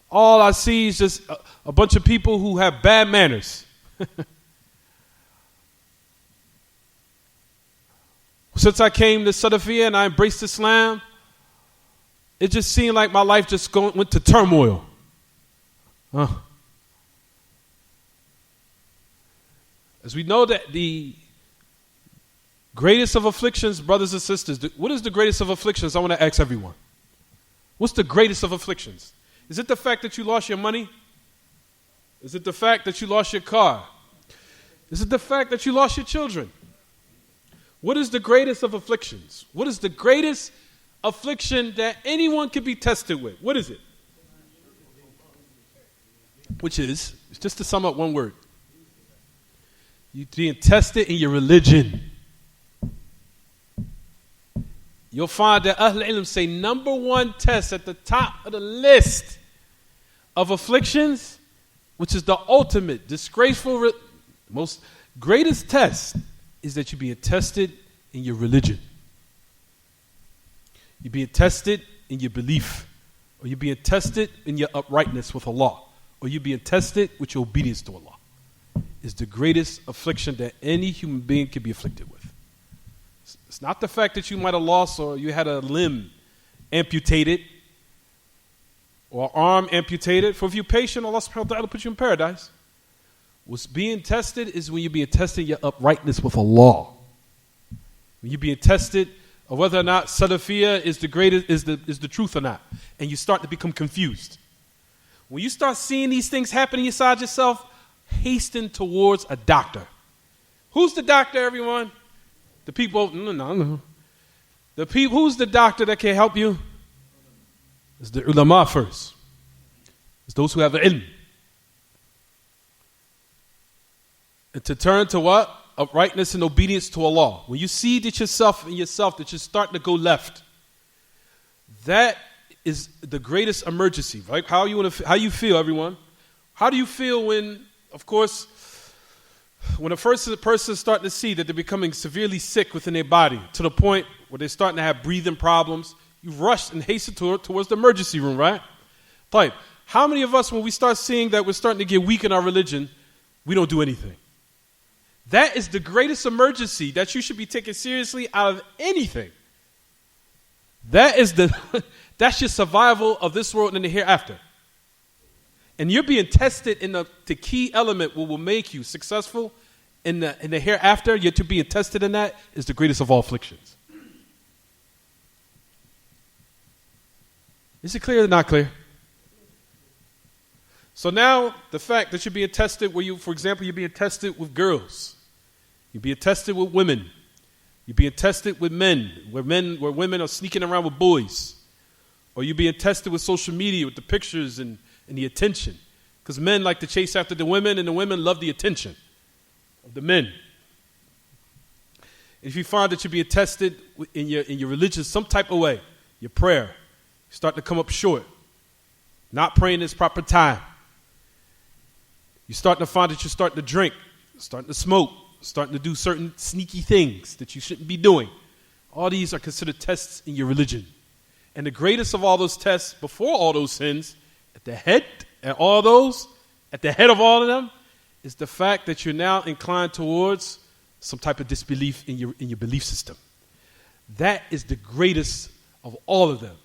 A: all I see is just a bunch of people who have bad manners. Since I came to Salafiyah and I embraced Islam, it just seemed like my life just went to turmoil. As we know that the greatest of afflictions, brothers and sisters, what is the greatest of afflictions? I want to ask everyone. What's the greatest of afflictions? Is it the fact that you lost your money? Is it the fact that you lost your car? Is it the fact that you lost your children? What is the greatest of afflictions? What is the greatest affliction that anyone could be tested with? What is it? Which is, just to sum up one word, you're being tested in your religion. You'll find that Ahl Ilm say number one test at the top of the list of afflictions, which is the ultimate, disgraceful, most greatest test, is that you're being tested in your religion. You're being tested in your belief, or you're being tested in your uprightness with Allah, or you're being tested with your obedience to Allah. Is the greatest affliction that any human being can be afflicted with. It's not the fact that you might have lost or you had a limb amputated or an arm amputated. For if you're patient, Allah subhanahu wa ta'ala will put you in paradise. What's being tested is when you're being tested your uprightness with Allah. When you're being tested of whether or not Salafiyah is the greatest, is the truth or not. And you start to become confused. When you start seeing these things happening inside yourself, hasten towards a doctor. Who's the doctor, everyone? The people, no. The people, who's the doctor that can help you? It's the ulama first. It's those who have the ilm. And to turn to what? Uprightness and obedience to Allah. When you see that yourself that you're starting to go left, that is the greatest emergency, right? How you feel, everyone? How do you feel when, of course, when a person starting to see that they're becoming severely sick within their body to the point where they're starting to have breathing problems, you rush and hasten towards the emergency room, right? Type. How many of us, when we start seeing that we're starting to get weak in our religion, we don't do anything? That is the greatest emergency that you should be taking seriously out of anything. That's your survival of this world and the hereafter. And you're being tested in the key element what will make you successful in the hereafter. You're to being tested in that is the greatest of all afflictions. Is it clear or not clear? So now the fact that you're being tested where for example, you're being tested with girls. You're being tested with women. You're being tested with men, where women are sneaking around with boys. Or you're being tested with social media with the pictures and the attention. Because men like to chase after the women, and the women love the attention of the men. If you find that you're being tested in your religion some type of way, your prayer, you start to come up short, not praying this proper time. You're starting to find that you're starting to drink, starting to smoke, starting to do certain sneaky things that you shouldn't be doing. All these are considered tests in your religion. And the greatest of all those tests, before all those sins, at the head of all of them, is the fact that you're now inclined towards some type of disbelief in your belief system. That is the greatest of all of them.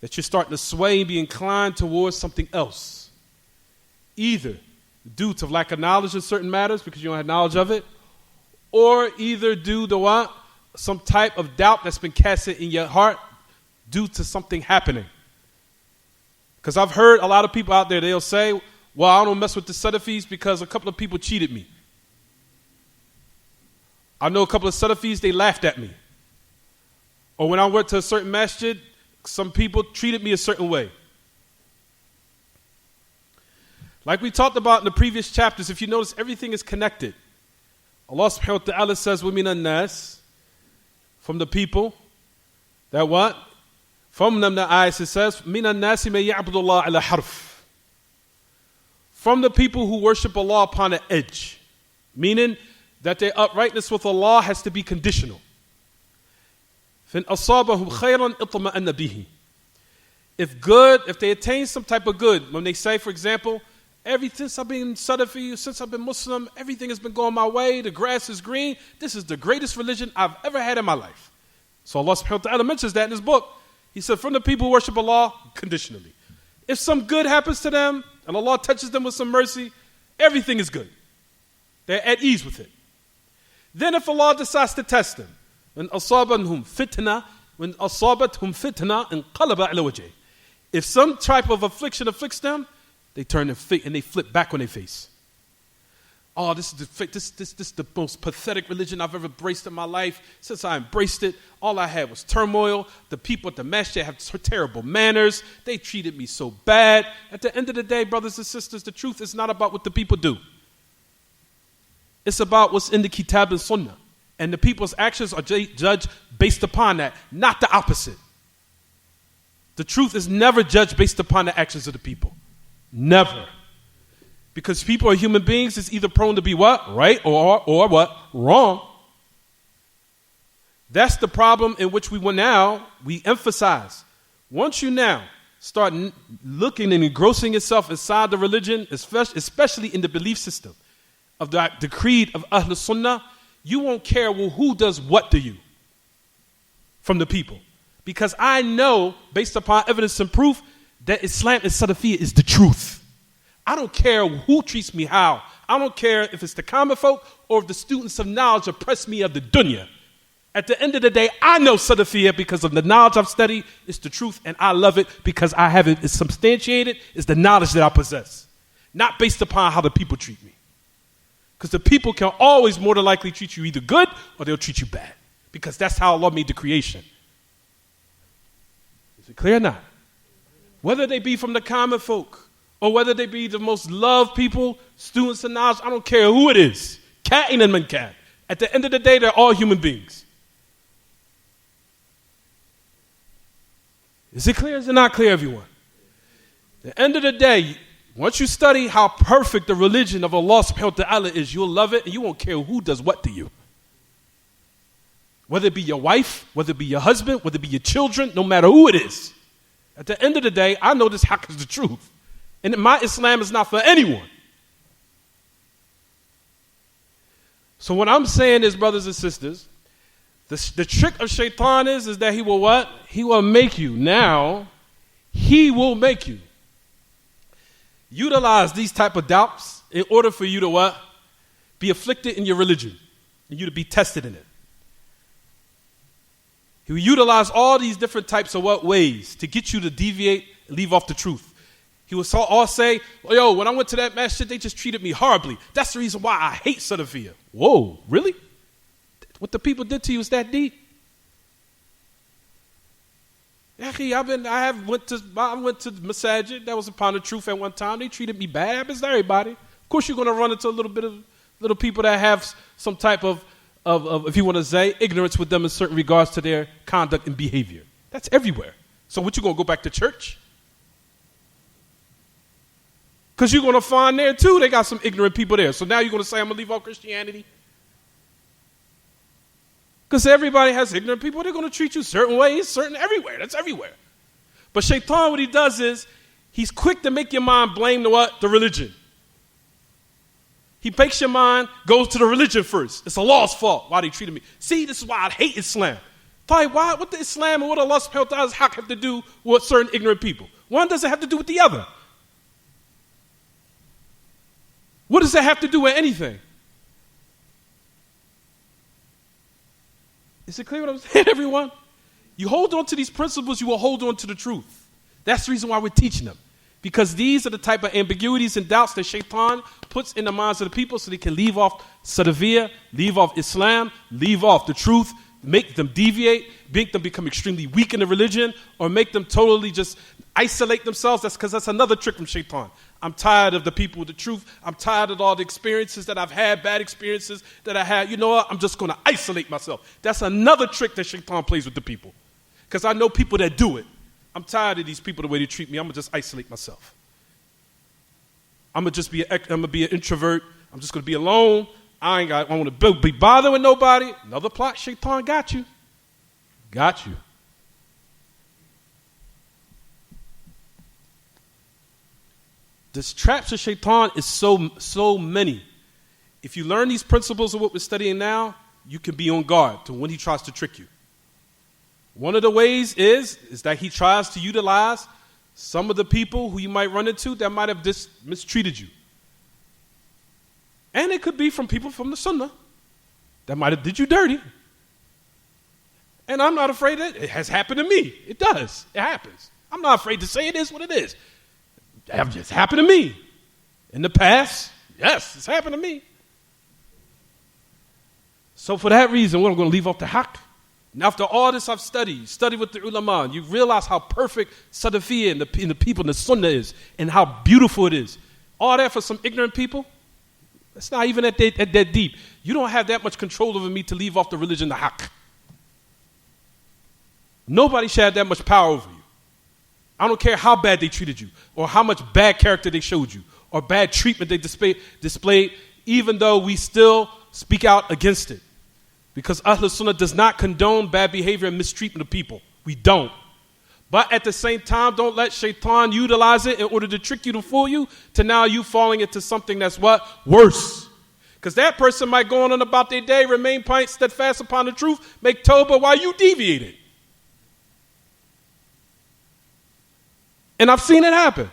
A: That you're starting to sway and be inclined towards something else. Either due to lack of knowledge of certain matters because you don't have knowledge of it, or either due to what? Some type of doubt that's been casted in your heart due to something happening. Because I've heard a lot of people out there, they'll say, well, I don't mess with the Salafis because a couple of people cheated me. I know a couple of Salafis, they laughed at me. Or when I went to a certain masjid, some people treated me a certain way. Like we talked about in the previous chapters, if you notice, everything is connected. Allah subhanahu wa ta'ala says, وَمِنَ النَّاسِ, from the people, that what? From them, the ayat, it says, مِنَ النَّاسِ مَن يَعْبُدُ اللَّهَ عَلَى حَرْفٍ. From the people who worship Allah upon an edge. Meaning that their uprightness with Allah has to be conditional. فَإِنْ أَصَابَهُمْ خَيْرًا اطْمَأَنَّ بِهِ. If they attain some type of good, when they say, for example, since I've been Salafi, since I've been Muslim, everything has been going my way, the grass is green, this is the greatest religion I've ever had in my life. So Allah subhanahu wa ta'ala mentions that in his book. He said, from the people who worship Allah, conditionally. If some good happens to them, and Allah touches them with some mercy, everything is good. They're at ease with it. Then if Allah decides to test them, when asabathum fitna, inqalaba ala wajhi. If some type of affliction afflicts them, they turn and they flip back on their face. Oh, this is the most pathetic religion I've ever embraced in my life. Since I embraced it, all I had was turmoil. The people at the masjid have terrible manners. They treated me so bad. At the end of the day, brothers and sisters, the truth is not about what the people do. It's about what's in the Kitaab and Sunnah. And the people's actions are judged based upon that, not the opposite. The truth is never judged based upon the actions of the people. Never. Because people are human beings, it's either prone to be what? Right or what? Wrong. That's the problem in which we emphasize. Once you now start looking and engrossing yourself inside the religion, especially in the belief system of the creed of Ahl Sunnah, you won't care, well, who does what to you from the people. Because I know, based upon evidence and proof, that Islam and Salafiyya is the truth. I don't care who treats me how. I don't care if it's the common folk or if the students of knowledge oppress me of the dunya. At the end of the day, I know Salafiyya because of the knowledge I've studied. It's the truth, and I love it because I have it. It's substantiated. It's the knowledge that I possess. Not based upon how the people treat me. Because the people can always more than likely treat you either good or they'll treat you bad. Because that's how Allah made the creation. Is it clear or not? Whether they be from the common folk or whether they be the most loved people, students of knowledge, I don't care who it is. Ka'in and man-kan. At the end of the day, they're all human beings. Is it clear or is it not clear, everyone? At the end of the day, once you study how perfect the religion of Allah subhanahu wa ta'ala is, you'll love it and you won't care who does what to you. Whether it be your wife, whether it be your husband, whether it be your children, no matter who it is. At the end of the day, I know this haqq is the truth. And my Islam is not for anyone. So what I'm saying is, brothers and sisters, the trick of shaitan is that he will what? He will make you. Now, he will make you utilize these type of doubts in order for you to what? Be afflicted in your religion and you to be tested in it. He will utilize all these different types of what ways to get you to deviate and leave off the truth. He will all say, oh, yo, when I went to that masjid, they just treated me horribly. That's the reason why I hate Salafiyya. Whoa, really? What the people did to you is that deep? I went to the masajid that was upon the truth at one time. They treated me bad. It happens to everybody. Of course, you're going to run into a little people that have some type of, if you want to say, ignorance with them in certain regards to their conduct and behavior. That's everywhere. So what, you going to go back to church? Because you're going to find there too, they got some ignorant people there. So now you're going to say, I'm going to leave all Christianity? Because everybody has ignorant people. They're going to treat you certain ways, certain everywhere. That's everywhere. But shaitan, what he does is, he's quick to make your mind blame the what? The religion. He makes your mind go to the religion first. It's Allah's fault why they treated me. See, this is why I hate Islam. Why? What the Islam and what Allah subhanahu wa ta'ala's haqq have to do with certain ignorant people? One doesn't have to do with the other. What does that have to do with anything? Is it clear what I'm saying, everyone? You hold on to these principles, you will hold on to the truth. That's the reason why we're teaching them. Because these are the type of ambiguities and doubts that shaitan puts in the minds of the people so they can leave off Salafiyya, leave off Islam, leave off the truth, make them deviate, make them become extremely weak in the religion, or make them totally just isolate themselves. That's because that's another trick from shaitan. I'm tired of the people with the truth. I'm tired of all the experiences that I've had, bad experiences that I had. You know what? I'm just going to isolate myself. That's another trick that shaitan plays with the people. Because I know people that do it. I'm tired of these people the way they treat me. I'm going to just isolate myself. I'm going to be an introvert. I'm just going to be alone. I want to be bothered with nobody. Another plot, shaitan got you. Got you. This traps of shaitan is so many. If you learn these principles of what we're studying now, you can be on guard to when he tries to trick you. One of the ways is that he tries to utilize some of the people who you might run into that might have mistreated you. And it could be from people from the Sunnah that might have did you dirty. And I'm not afraid that it has happened to me. It does. It happens. I'm not afraid to say it is what it is. It just happened to me. In the past, yes, it's happened to me. So for that reason, I'm going to leave off the haqq. And after all this I've studied with the ulama, you realize how perfect Salafiyya and the people in the Sunnah is and how beautiful it is. All that for some ignorant people? It's not even that deep. You don't have that much control over me to leave off the religion, the haqq. Nobody should have that much power over you. I don't care how bad they treated you or how much bad character they showed you or bad treatment they displayed, even though we still speak out against it. Because Ahlul Sunnah does not condone bad behavior and mistreatment of people. We don't. But at the same time, don't let shaitan utilize it in order to trick you, to fool you, to now you falling into something that's what? Worse. Because that person might go on about their day, remain steadfast upon the truth, make tawbah while you deviated. And I've seen it happen.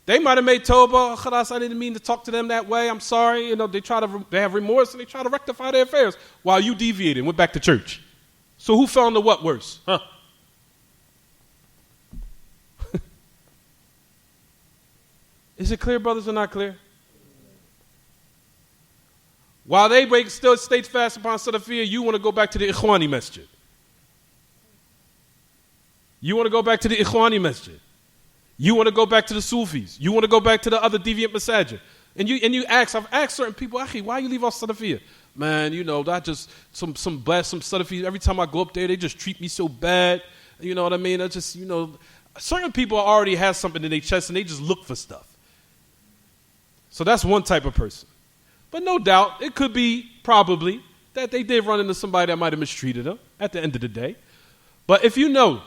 A: They might have made tawbah, khalas, I didn't mean to talk to them that way, I'm sorry. You know, they have remorse and they try to rectify their affairs while you deviated and went back to church. So who fell into what worse? Huh? Is it clear, brothers, or not clear? While they still stay fast upon Salafiyya, you want to go back to the Ikhwani Masjid. You want to go back to the Ikhwani Masjid. You want to go back to the Sufis. You want to go back to the other deviant masajid. And you ask, I've asked certain people, Akhi, why you leave off Salafiyya? Man, you know, that just some Salafis, every time I go up there, they just treat me so bad. You know what I mean? I just, you know, certain people already have something in their chest and they just look for stuff. So that's one type of person. But no doubt, it could be probably that they did run into somebody that might have mistreated them at the end of the day. But if you know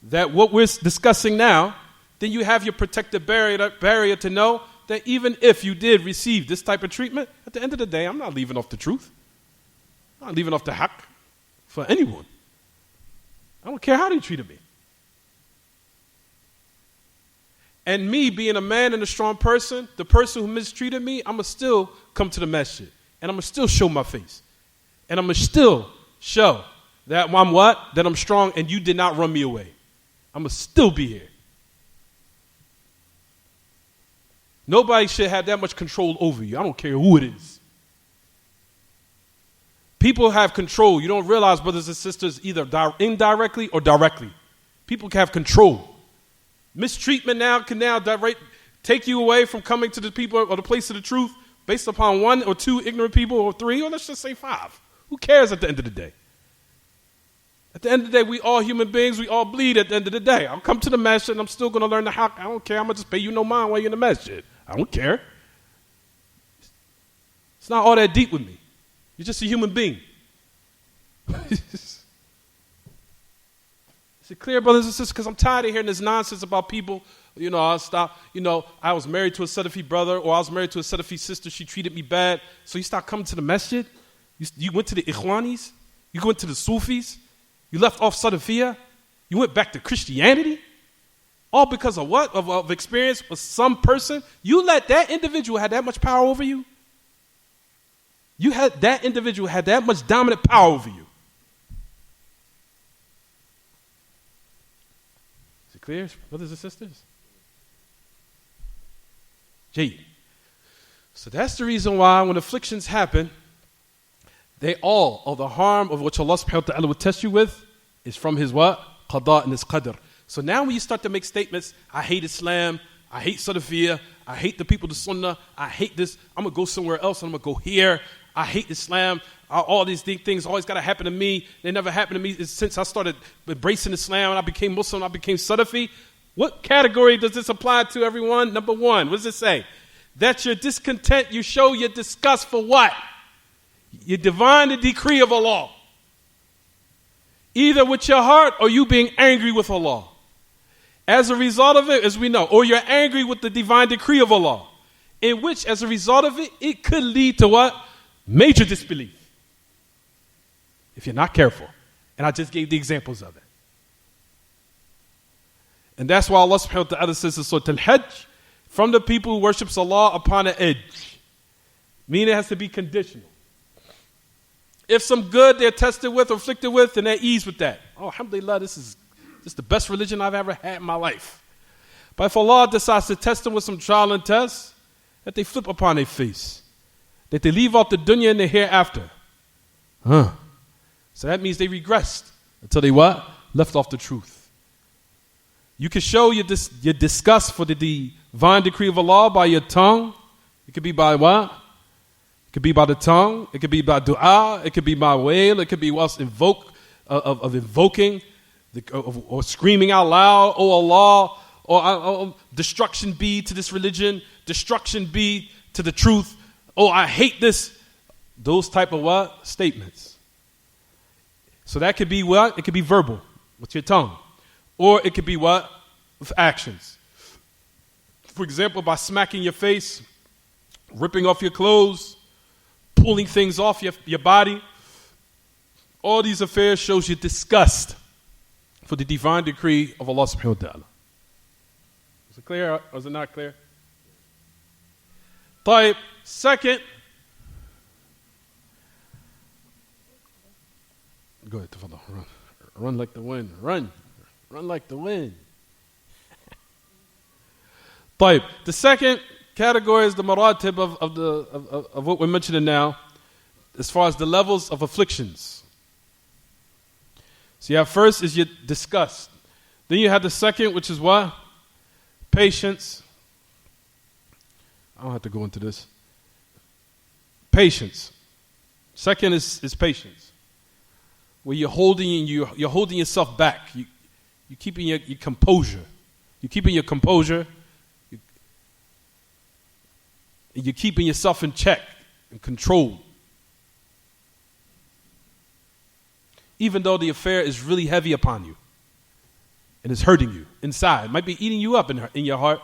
A: that what we're discussing now, then you have your protective barrier to know that even if you did receive this type of treatment, at the end of the day, I'm not leaving off the truth. I'm not leaving off the haqq for anyone. I don't care how they treated me. And me being a man and a strong person, the person who mistreated me, I'm going to still come to the masjid. And I'm going to still show my face. And I'm going to still show that I'm what? That I'm strong and you did not run me away. I'm going to still be here. Nobody should have that much control over you. I don't care who it is. People have control. You don't realize, brothers and sisters, either indirectly or directly. People can have control. Mistreatment now can take you away from coming to the people or the place of the truth based upon one or two ignorant people or three, or let's just say 5. Who cares at the end of the day? At the end of the day, we all human beings, we all bleed at the end of the day. I'll come to the masjid and I'm still going to learn the haqq. I don't care. I'm going to just pay you no mind while you're in the masjid. I don't care. It's not all that deep with me. You're just a human being. Is it clear, brothers and sisters? Because I'm tired of hearing this nonsense about people. You know, I was married to a Salafi brother or I was married to a Salafi sister. She treated me bad. So you stopped coming to the masjid? You went to the Ikhwanis? You went to the Sufis? You left off Salafiyya? You went back to Christianity? All because of what? Of experience with some person? You let that individual have that much power over you? That individual had that much dominant power over you. Is it clear, brothers and sisters? Jade. So that's the reason why when afflictions happen, the harm of which Allah subhanahu wa ta'ala will test you with is from His what? Qada and His qadr. So now when you start to make statements, I hate Islam, I hate Salafiyya, I hate the people of the Sunnah, I hate this, I'm going to go somewhere else, and I'm going to go here, I hate Islam, all these things always got to happen to me, they never happened to me since I started embracing Islam and I became Muslim, I became Salafi. What category does this apply to, everyone? Number 1, what does it say? That you're discontent, you show your disgust for what? You divine the decree of Allah. Either with your heart or you being angry with Allah. As a result of it, as we know, or you're angry with the divine decree of Allah, in which, as a result of it, it could lead to what? Major disbelief. If you're not careful. And I just gave the examples of it. And that's why Allah subhanahu wa ta'ala says in Surah Al-Hajj, from the people who worships Allah upon an edge. Meaning it has to be conditional. If some good they're tested with or afflicted with, then they ease with that. Oh, alhamdulillah, this is the best religion I've ever had in my life. But if Allah decides to test them with some trial and test, that they flip upon their face, that they leave out the dunya and the hereafter. So that means they regressed until they what? Left off the truth. You can show your disgust for the divine decree of Allah by your tongue. It could be by what? It could be by the tongue. It could be by dua. It could be by wail. It could be whilst invoking or screaming out loud, "Oh Allah," or "Destruction be to this religion. Destruction be to the truth. Oh, I hate this." Those type of what? Statements. So that could be what? It could be verbal with your tongue. Or it could be what? With actions. For example, by smacking your face, ripping off your clothes, pulling things off your body. All these affairs shows you disgust for the divine decree of Allah subhanahu wa ta'ala. Is it clear or is it not clear? طيب. Second, go ahead, tafadhal. Run like the wind. Run like the wind. طيب. The second category is the maratib of what we're mentioning now, as far as the levels of afflictions. So you have first is your disgust. Then you have the second, which is what? Patience. I don't have to go into this. Patience. Second is patience, where you're holding yourself back. You're keeping your composure. You're keeping your composure. You're keeping yourself in check and control. Even though the affair is really heavy upon you and it's hurting you inside. It might be eating you up in your heart,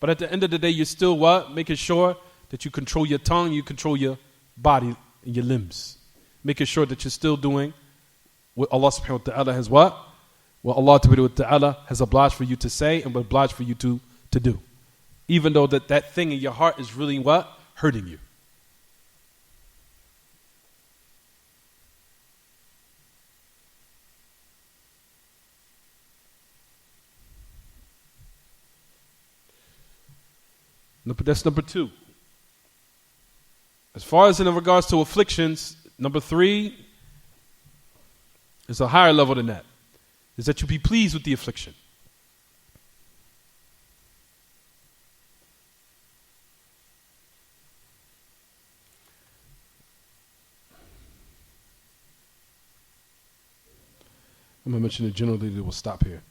A: but at the end of the day, you're still what? Making sure that you control your tongue, you control your body and your limbs. Making sure that you're still doing what Allah subhanahu wa ta'ala has what? What Allah subhanahu wa ta'ala has obliged for you to say and what obliged for you to do. Even though that thing in your heart is really what? Hurting you. That's number two. As far as in regards to afflictions, number three is a higher level than that. Is that you be pleased with the affliction. I'm going to mention it generally, we'll stop here.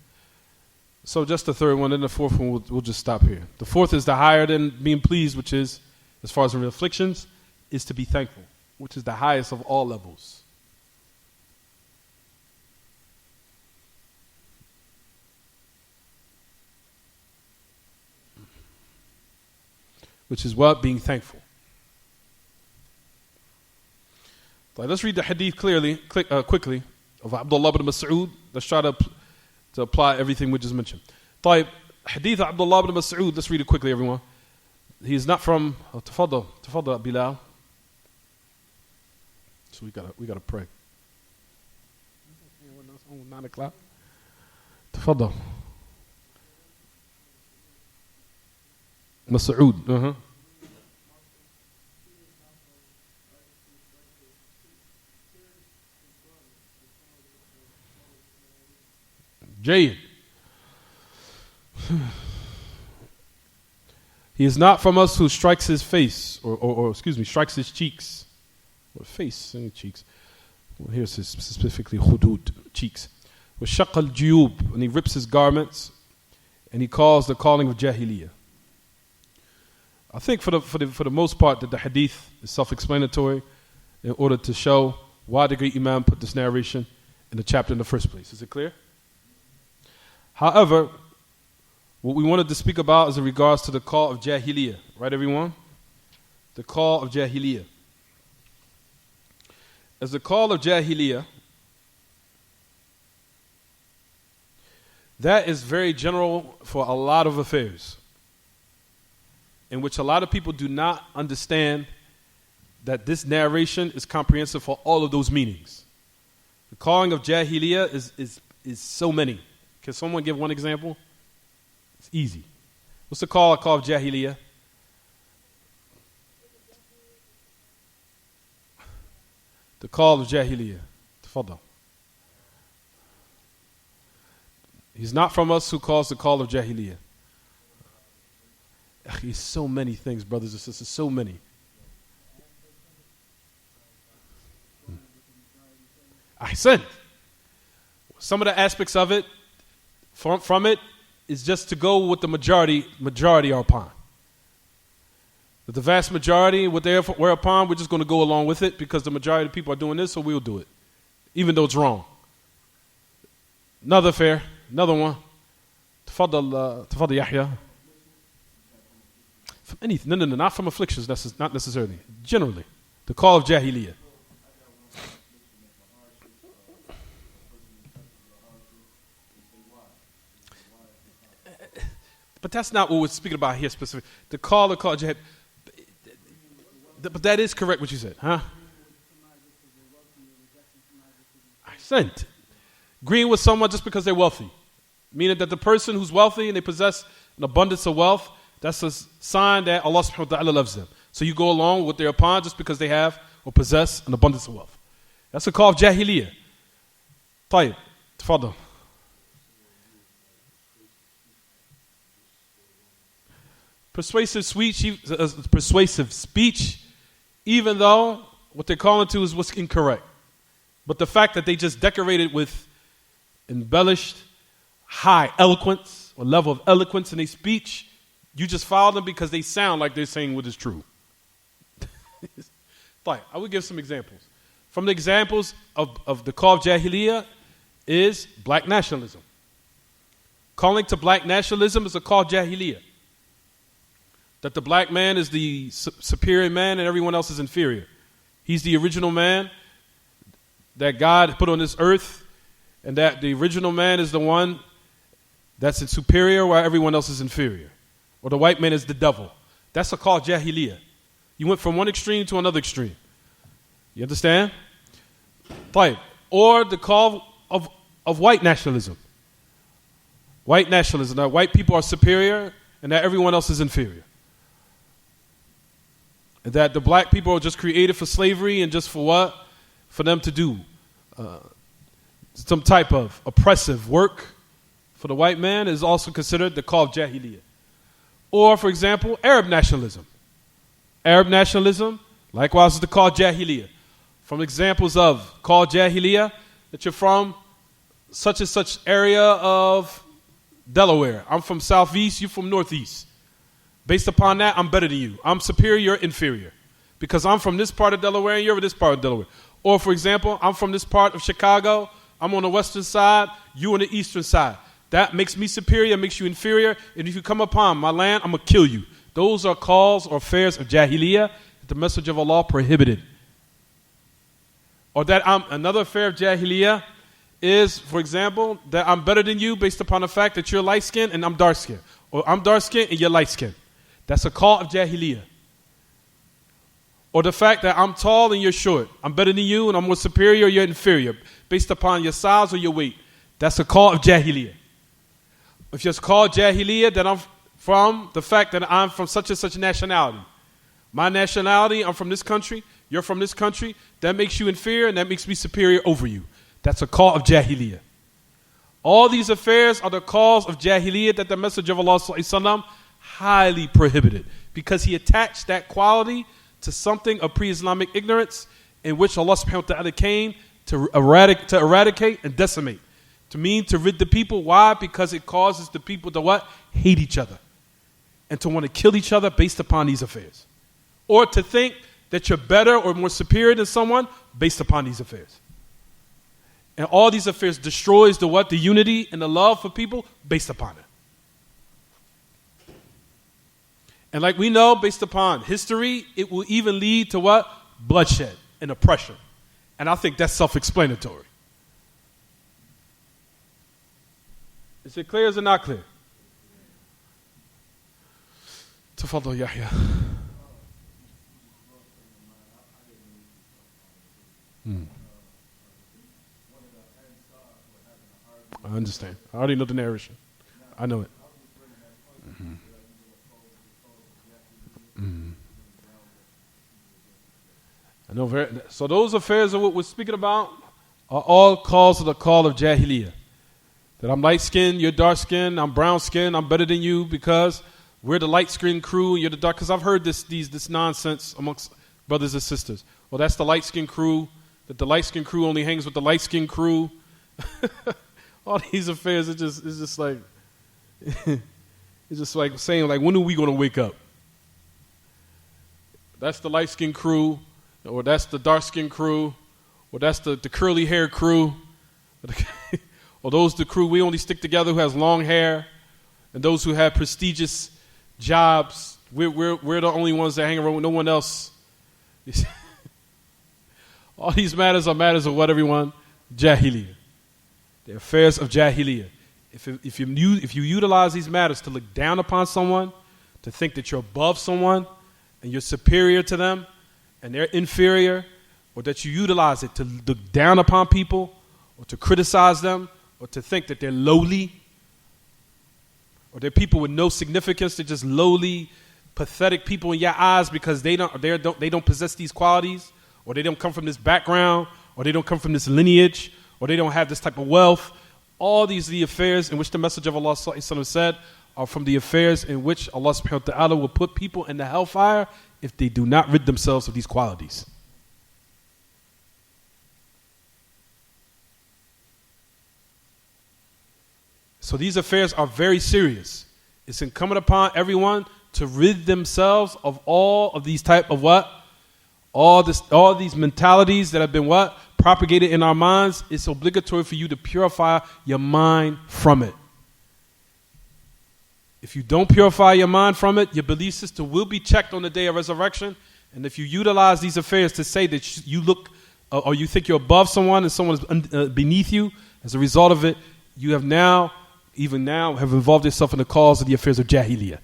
A: So just the third one, and the fourth one, we'll just stop here. The fourth is the higher than being pleased, which is, as far as in afflictions, is to be thankful, which is the highest of all levels. Which is what? Being thankful. So let's read the hadith quickly of Abdullah ibn Mas'ud. Let's try to apply everything we just mentioned. طيب, hadith of Abdullah ibn Mas'ud. Let's read it quickly, everyone. He is not from. Tafadhal, Bilal. So we gotta pray. 9 o'clock. Tafadhal. Mas'ud. Jayyid. He is not from us who strikes his face, or strikes his cheeks. Or face, and cheeks. Well, here's specifically hudud, cheeks. With shaq al-juyub, and he rips his garments, and he calls the calling of jahiliyyah. I think for the most part that the hadith is self-explanatory in order to show why the great Imam put this narration in the chapter in the first place. Is it clear? However, what we wanted to speak about is in regards to the call of Jahiliyyah. Right, everyone? The call of Jahiliyyah. As the call of Jahiliyyah, that is very general for a lot of affairs, in which a lot of people do not understand that this narration is comprehensive for all of those meanings. The calling of Jahiliyyah is so many. Can someone give one example? It's easy. What's the call of Jahiliyyah? The call of Jahiliyyah. Tafadal. He's not from us who calls the call of Jahiliyyah. There's so many things, brothers and sisters, so many. Ahsan. Some of the aspects of it, from it, is just to go with the majority are upon. But the vast majority, what we're upon, we're just going to go along with it because the majority of people are doing this, so we'll do it, even though it's wrong. Another one. Tafadal Yahya. From anything. No, not from afflictions, not necessarily. Generally, the call of Jahiliyyah. But that's not what we're speaking about here specifically. The call of Jahiliyyah. But that is correct what you said, huh? I sent. Agreeing with someone just because they're wealthy. Meaning that the person who's wealthy and they possess an abundance of wealth, that's a sign that Allah subhanahu wa ta'ala loves them. So you go along with what they're upon just because they have or possess an abundance of wealth. That's the call of Jahiliyyah. طيب. تفضل. Persuasive speech, even though what they're calling to is what's incorrect. But the fact that they just decorated with embellished high eloquence or level of eloquence in their speech, you just follow them because they sound like they're saying what is true. Fine. I will give some examples. From the examples of the call of Jahiliyyah is black nationalism. Calling to black nationalism is a call of Jahiliyyah. That the black man is the superior man and everyone else is inferior. He's the original man that God put on this earth, and that the original man is the one that's superior while everyone else is inferior. Or the white man is the devil. That's a call of Jahiliyyah. You went from one extreme to another extreme. You understand? Fine. Or the call of white nationalism. White nationalism, that white people are superior and that everyone else is inferior. That the black people are just created for slavery and just for what? For them to do some type of oppressive work for the white man is also considered the call of Jahiliyyah. Or, for example, Arab nationalism. Arab nationalism, likewise, is the call of Jahiliyyah. From examples of call of Jahiliyyah, that you're from such and such area of Delaware. I'm from southeast, you're from northeast. Based upon that, I'm better than you. I'm superior, you're inferior. Because I'm from this part of Delaware and you're from this part of Delaware. Or, for example, I'm from this part of Chicago. I'm on the western side, you on the eastern side. That makes me superior, makes you inferior. And if you come upon my land, I'm going to kill you. Those are calls or affairs of Jahiliyyah that the message of Allah prohibited. Or that another affair of Jahiliyyah is, for example, that I'm better than you based upon the fact that you're light-skinned and I'm dark-skinned. Or I'm dark-skinned and you're light-skinned. That's a call of Jahiliyyah. Or the fact that I'm tall and you're short. I'm better than you and I'm more superior, you're inferior. Based upon your size or your weight. That's a call of Jahiliyyah. If you're called Jahiliyyah, then I'm from the fact that I'm from such and such nationality. My nationality, I'm from this country, you're from this country. That makes you inferior and that makes me superior over you. That's a call of Jahiliyyah. All these affairs are the calls of Jahiliyyah that the Messenger of Allah ﷺ highly prohibited. Because he attached that quality to something of pre-Islamic ignorance in which Allah subhanahu wa ta'ala came to eradicate and decimate. To rid the people. Why? Because it causes the people to what? Hate each other. And to want to kill each other based upon these affairs. Or to think that you're better or more superior than someone based upon these affairs. And all these affairs destroys the what? The unity and the love for people based upon it. And like we know, based upon history, it will even lead to what? Bloodshed and oppression. And I think that's self-explanatory. Is it clear or is it not clear? Tafadal Yahya. I understand. I already know the narration. I know it. I know. So those affairs of what we're speaking about are all calls to the call of Jahiliyyah. That I'm light-skinned, you're dark-skinned, I'm brown-skinned, I'm better than you because we're the light-skinned crew, you're the dark. Because I've heard this nonsense amongst brothers and sisters. Well, that's the light-skinned crew, that the light-skinned crew only hangs with the light-skinned crew. All these affairs, it's just like, it's just like saying, like, when are we going to wake up? That's the light-skinned crew, or that's the dark-skinned crew, or that's the curly-hair crew. Or those the crew we only stick together who has long hair, and those who have prestigious jobs. We're the only ones that hang around with no one else. All these matters are matters of what, everyone? Jahiliyyah. The affairs of Jahiliyyah. If you utilize these matters to look down upon someone, to think that you're above someone and you're superior to them and they're inferior, or that you utilize it to look down upon people or to criticize them, or to think that they're lowly, or they're people with no significance, they're just lowly, pathetic people in your eyes because they don't possess these qualities, or they don't come from this background, or they don't come from this lineage, or they don't have this type of wealth. All these are the affairs in which the Messenger of Allah said are from the affairs in which Allah subhanahu wa ta'ala will put people in the hellfire if they do not rid themselves of these qualities. So these affairs are very serious. It's incumbent upon everyone to rid themselves of all of these type of what? All these mentalities that have been what? Propagated in our minds. It's obligatory for you to purify your mind from it. If you don't purify your mind from it, your belief system will be checked on the day of resurrection. And if you utilize these affairs to say that you look or you think you're above someone and someone is beneath you, as a result of it, you have now have involved yourself in the cause of the affairs of Jahiliyyah.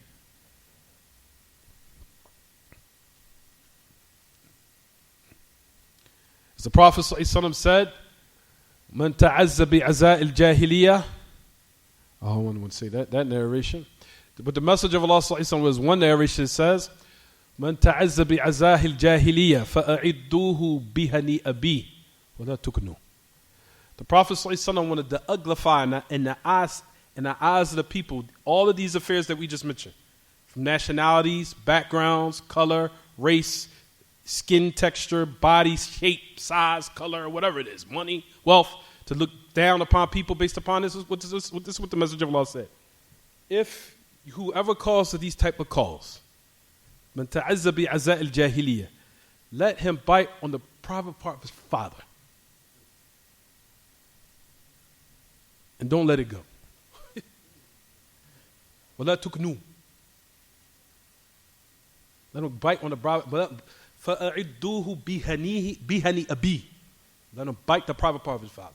A: As the Prophet ﷺ said, "Man ta'azza bi'azaa al-jahiliyyah." I want to say that narration. But the message of Allah ﷺ was one narration that says, "Man ta'azza bi'azaa al-jahiliyyah fa'a'idduhu bihani abi wa la tuknu." The Prophet ﷺ wanted to uglify in the eyes of the people all of these affairs that we just mentioned, from nationalities, backgrounds, color, race, skin texture, body shape, size, color, whatever it is, money, wealth, to look down upon people based upon this. This is what the message of Allah said. If whoever calls to these type of calls, man ta'azza bi'azaa al-jahiliyyah, let him bite on the private part of his father. And don't let it go. وَلَا تُكْنُوا. Let him bite on the private. فَأَعِدُّوهُ بِهَنِي أَبِي. Let him bite the private part of his father.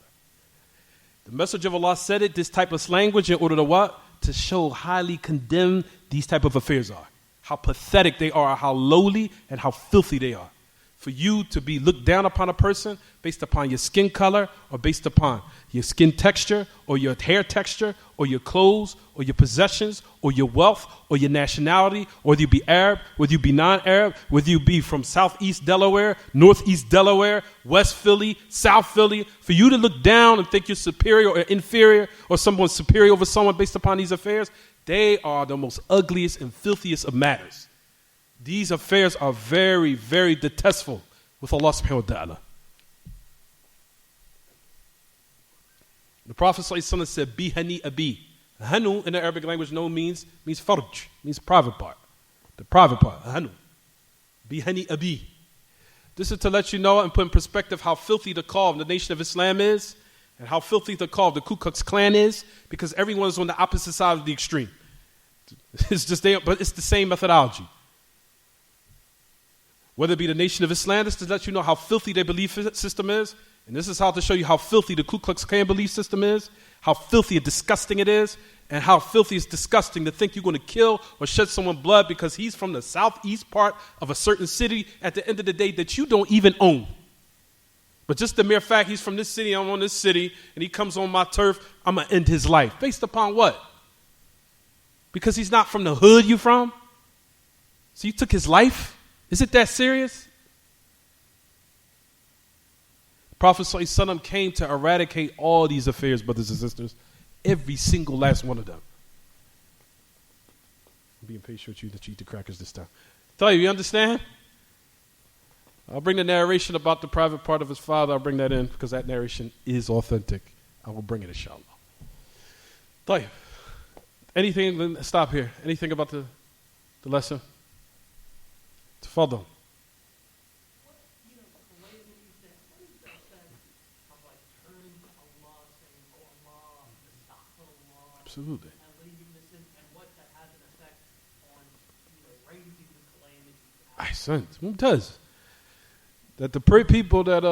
A: The Messenger of Allah said it, this type of language, in order to what? To show highly condemned these type of affairs are. How pathetic they are, how lowly and how filthy they are. For you to be looked down upon a person based upon your skin color, or based upon your skin texture, or your hair texture, or your clothes, or your possessions, or your wealth, or your nationality, whether you be Arab, whether you be non-Arab, whether you be from Southeast Delaware, Northeast Delaware, West Philly, South Philly, for you to look down and think you're superior or inferior, or someone's superior over someone based upon these affairs, they are the most ugliest and filthiest of matters. These affairs are very, very detestful with Allah subhanahu wa ta'ala. The Prophet ﷺ said, Bihani abi. Hanu in the Arabic language means farj, means private part. The private part, hanu. Bihani abi. This is to let you know and put in perspective how filthy the call of the Nation of Islam is, and how filthy the call of the Ku Klux Klan is, because everyone is on the opposite side of the extreme. But it's the same methodology. Whether it be the Nation of Islam, this is to let you know how filthy their belief system is. And this is how to show you how filthy the Ku Klux Klan belief system is, how filthy and disgusting it is, and how filthy it's disgusting to think you're going to kill or shed someone's blood because he's from the southeast part of a certain city at the end of the day that you don't even own. But just the mere fact he's from this city, I'm on this city, and he comes on my turf, I'm going to end his life. Based upon what? Because he's not from the hood you from? So you took his life? Is it that serious? Prophet ﷺ came to eradicate all these affairs, brothers and sisters. Every single last one of them. I'm being patient with you that you eat the crackers this time. Tell you understand? I'll bring the narration about the private part of his father. I'll bring that in because that narration is authentic. I will bring it, inshallah. Tell you. Anything, stop here. Anything about the lesson? Tafadhal. Absolutely. Ahsan. Who does? That the people that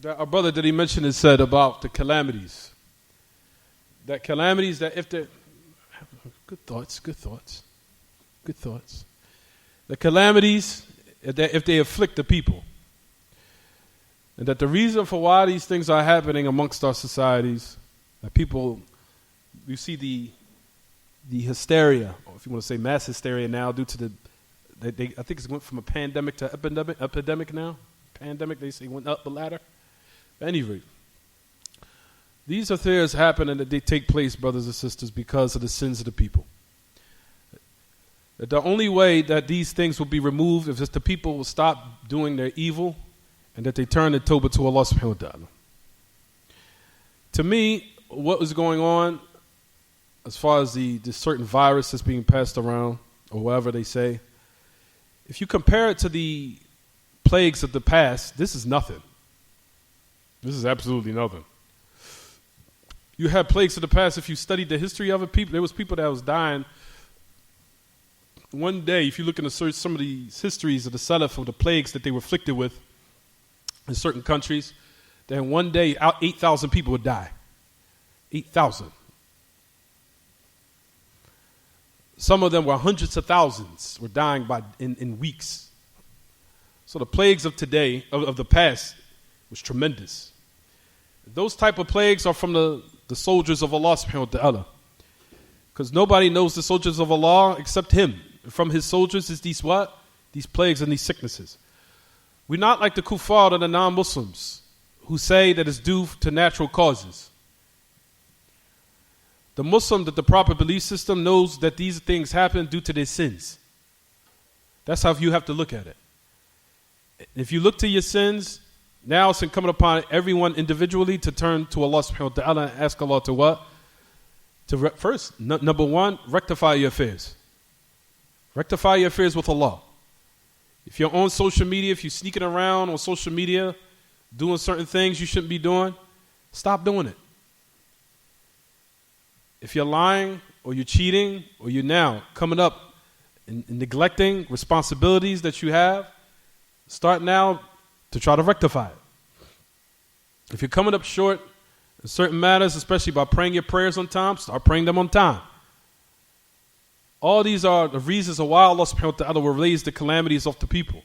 A: our brother that he mentioned has said about the calamities. That calamities that if they're good thoughts. The calamities that if they afflict the people. And that the reason for why these things are happening amongst our societies, that people, you see the hysteria, or if you want to say mass hysteria now due to I think it's went from a pandemic to epidemic now. Pandemic, they say went up the ladder. At any rate, these affairs happen and that they take place, brothers and sisters, because of the sins of the people. That the only way that these things will be removed is if the people will stop doing their evil and that they turn the tawbah to Allah subhanahu wa ta'ala. To me, what was going on as far as the certain virus that's being passed around, or whatever they say, if you compare it to the plagues of the past, this is nothing. This is absolutely nothing. You had plagues of the past, if you studied the history of it, there was people that was dying. One day, if you look into some of these histories of the Salaf of the plagues that they were afflicted with in certain countries, then one day 8,000 people would die. 8,000. Some of them were hundreds of thousands were dying in weeks. So the plagues of today, of the past, was tremendous. Those type of plagues are from the soldiers of Allah subhanahu wa ta'ala. Because nobody knows the soldiers of Allah except Him. From His soldiers is these what? These plagues and these sicknesses. We're not like the kuffar or the non-Muslims who say that it's due to natural causes. The Muslim that the proper belief system knows that these things happen due to their sins. That's how you have to look at it. If you look to your sins, now it's incumbent upon everyone individually to turn to Allah subhanahu wa ta'ala and ask Allah to what? First, number one, rectify your affairs. Rectify your affairs with Allah. If you're on social media, if you're sneaking around on social media, doing certain things you shouldn't be doing, stop doing it. If you're lying or you're cheating or you're now coming up and neglecting responsibilities that you have, start now to try to rectify it. If you're coming up short in certain matters, especially by praying your prayers on time, start praying them on time. All these are the reasons of why Allah subhanahu wa ta'ala will raise the calamities of the people.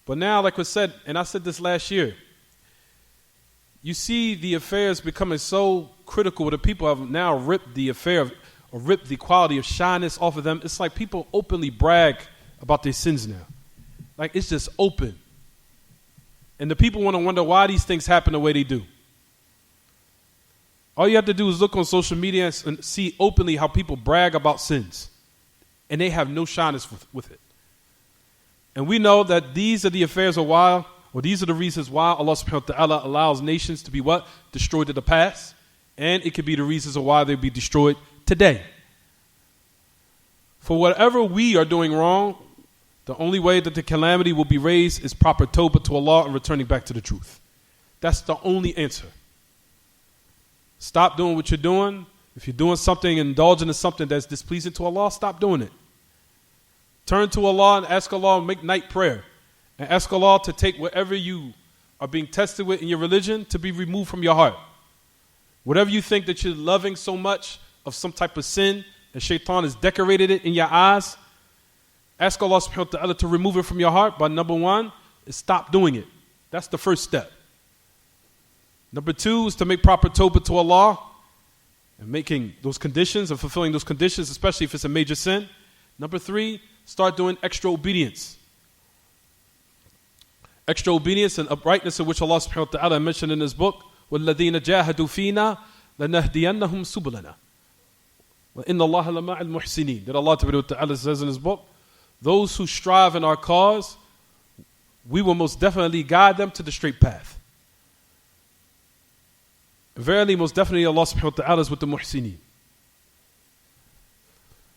A: But now, like I said, and I said this last year, you see the affairs becoming so critical where the people have now ripped the affair or ripped the quality of shyness off of them. It's like people openly brag about their sins now. Like it's just open. And the people want to wonder why these things happen the way they do. All you have to do is look on social media and see openly how people brag about sins. And they have no shyness with it. And we know that these are the affairs of why, or these are the reasons why Allah subhanahu wa ta'ala allows nations to be what? Destroyed in the past. And it could be the reasons of why they'll be destroyed today. For whatever we are doing wrong, the only way that the calamity will be raised is proper tawbah to Allah and returning back to the truth. That's the only answer. Stop doing what you're doing. If you're doing something, indulging in something that's displeasing to Allah, stop doing it. Turn to Allah and ask Allah, make night prayer. And ask Allah to take whatever you are being tested with in your religion to be removed from your heart. Whatever you think that you're loving so much of some type of sin, and shaitan has decorated it in your eyes, ask Allah subhanahu wa ta'ala to remove it from your heart by number one, is stop doing it. That's the first step. Number 2 is to make proper tawbah to Allah and making those conditions and fulfilling those conditions, especially if it's a major sin. Number 3, start doing extra obedience. Extra obedience and uprightness, in which Allah subhanahu wa ta'ala mentioned in his book, وَالَّذِينَ جَاهَدُوا فِينَا لَنَهْدِيَنَّهُمْ سُبُلَنَا وَإِنَّ اللَّهَ لَمَعَ الْمُحْسِنِينَ. That Allah ta'ala says in his book, those who strive in our cause, we will most definitely guide them to the straight path. Verily, most definitely, Allah subhanahu wa ta'ala is with the muhsineen.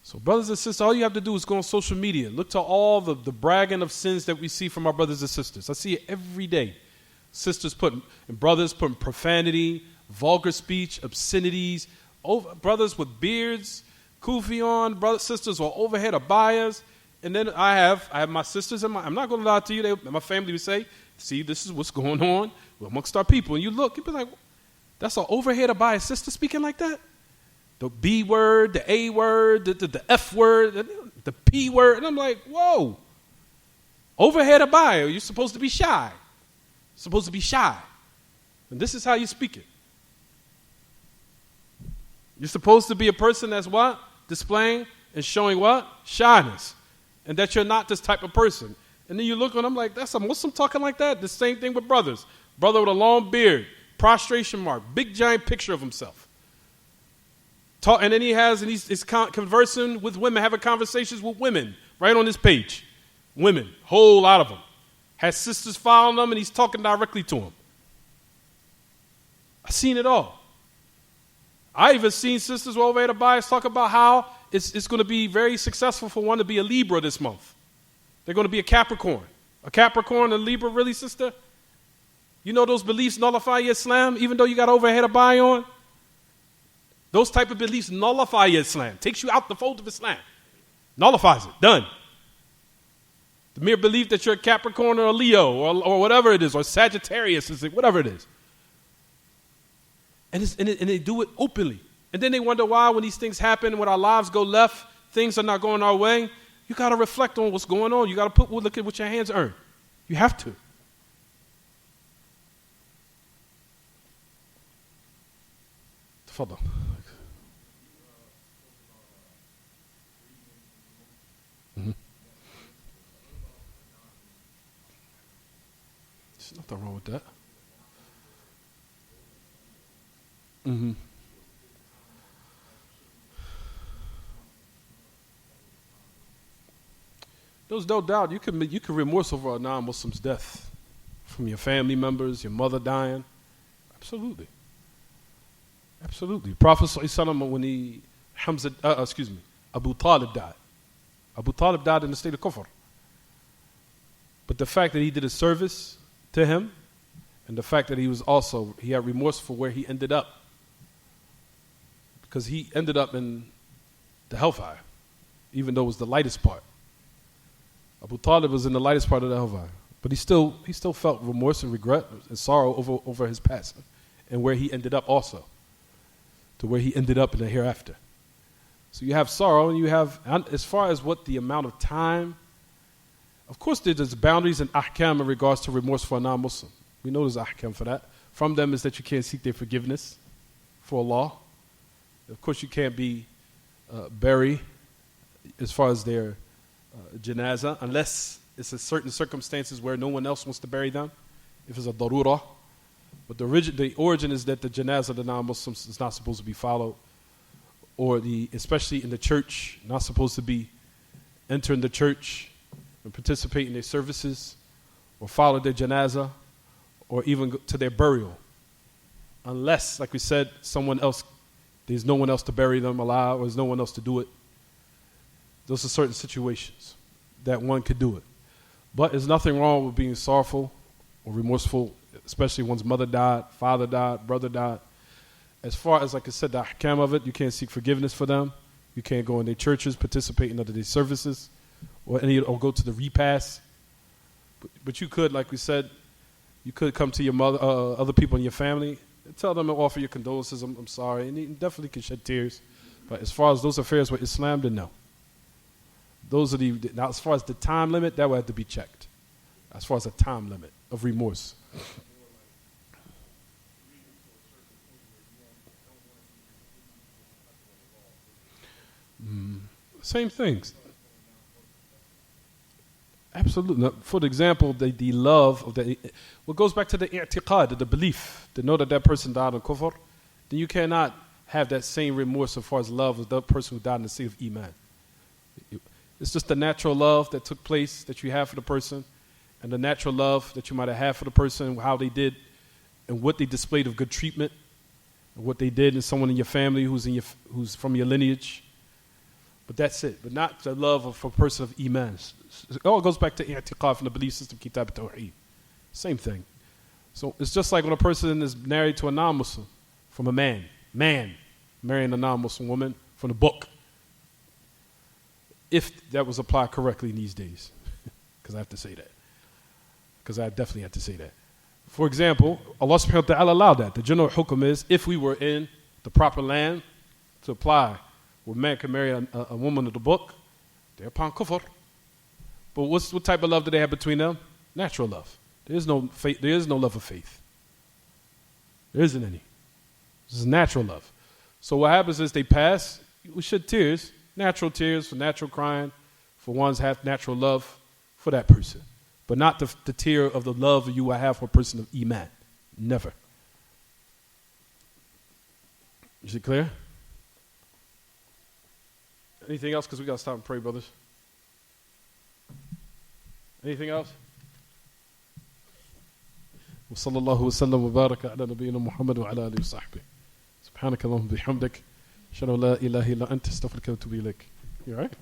A: So brothers and sisters, all you have to do is go on social media. Look to all the bragging of sins that we see from our brothers and sisters. I see it every day. Sisters putting, and brothers putting profanity, vulgar speech, obscenities, brothers with beards, kufi on, sisters with overhead abayas. And then I have my sisters, and I'm not going to lie to you, my family would say, see, this is what's going on amongst our people. And you look, you be like, that's an overhead abaya sister speaking like that? The B word, the A word, the F word, the P word. And I'm like, whoa. Overhead abaya, you're supposed to be shy. Supposed to be shy. And this is how you speak it. You're supposed to be a person that's what? Displaying and showing what? Shyness. And that you're not this type of person. And then you look on them like, that's a Muslim talking like that? The same thing with brothers. Brother with a long beard, prostration mark, big giant picture of himself. And then he's conversing with women, having conversations with women right on his page. Women, whole lot of them. Has sisters following them, and he's talking directly to them. I've seen it all. I even seen sisters over at the bias talk about how it's going to be very successful for one to be a Libra this month. They're going to be a Capricorn. A Capricorn and a Libra, really, sister? You know those beliefs nullify your Islam, even though you got overhead abaya on? Those type of beliefs nullify your Islam. Takes you out the fold of Islam. Nullifies it. Done. The mere belief that you're a Capricorn or a Leo or whatever it is, or Sagittarius, whatever it is. And they do it openly. And then they wonder why when these things happen, when our lives go left, things are not going our way. You got to reflect on what's going on. You got to look at what your hands earn. You have to. Tafadhal. There's nothing wrong with that. There's no doubt you can remorse over a non-Muslim's death, from your family members, your mother dying. Absolutely. Absolutely. Prophet ﷺ, when Abu Talib died. Abu Talib died in the state of kufr. But the fact that he did a service to him, and the fact that he had remorse for where he ended up. Because he ended up in the hellfire, even though it was the lightest part. Abu Talib was in the lightest part of the hellfire. But he still felt remorse and regret and sorrow over his past and where he ended up also. To where he ended up in the hereafter. So you have sorrow, and you have, as far as what the amount of time, of course there's boundaries and ahkam in regards to remorse for a non-Muslim. We know there's ahkam for that. From them is that you can't seek their forgiveness for Allah. Of course you can't be buried as far as their janazah, unless it's in certain circumstances where no one else wants to bury them, if it's a darura. But the origin is that the janazah of the non-Muslims is not supposed to be followed, or especially in the church, not supposed to be entering the church and participate in their services, or follow their janazah, or even go to their burial, unless, like we said, there's no one else to bury them alive, or there's no one else to do it. Those are certain situations that one could do it. But there's nothing wrong with being sorrowful or remorseful, especially one's mother died, father died, brother died. As far as, like I said, the ahkam of it, you can't seek forgiveness for them. You can't go in their churches, participate in other their services, or go to the repast. But you could, like we said, you could come to your mother, other people in your family, and tell them and offer your condolences. I'm sorry, and you definitely can shed tears. But as far as those affairs with Islam, then no. Now, as far as the time limit, that would have to be checked. as far as a time limit of remorse. Same things. Absolutely. Now, for the example, the love of the, what goes back to the i'tiqad, the belief, to know that that person died in kufr, then you cannot have that same remorse as far as love of the person who died in the state of iman. It's just the natural love that took place that you have for the person, and the natural love that you might have had for the person, how they did, and what they displayed of good treatment, and what they did in someone in your family who's from your lineage. But that's it. But not the love of a person of iman. It all goes back to i'tiqad from the belief system, Kitaab At-Tawheed. Same thing. So it's just like when a person is married to a non-Muslim, from a man marrying a non-Muslim woman from the book. If that was applied correctly in these days. Because I have to say that. Because I definitely have to say that. For example, Allah subhanahu wa ta'ala allowed that. The general hukum is, if we were in the proper land to apply, where a man can marry a woman of the book, they're upon kufr. But what type of love do they have between them? Natural love. There is no faith. There is no love of faith. There isn't any. This is natural love. So what happens is they pass. We shed tears, for natural crying, for one's have natural love for that person, but not the tear of the love you will have for a person of iman. Never. Is it clear? Anything else? Because we got to stop and pray, brothers. Anything else? وصلى الله وسلم وبارك على نبينا محمد وعلى آله وصحبه. سبحانك اللهم وبحمدك. أشهد أن لا إله إلا أنت أستغفرك وأتوب إليك. You all right?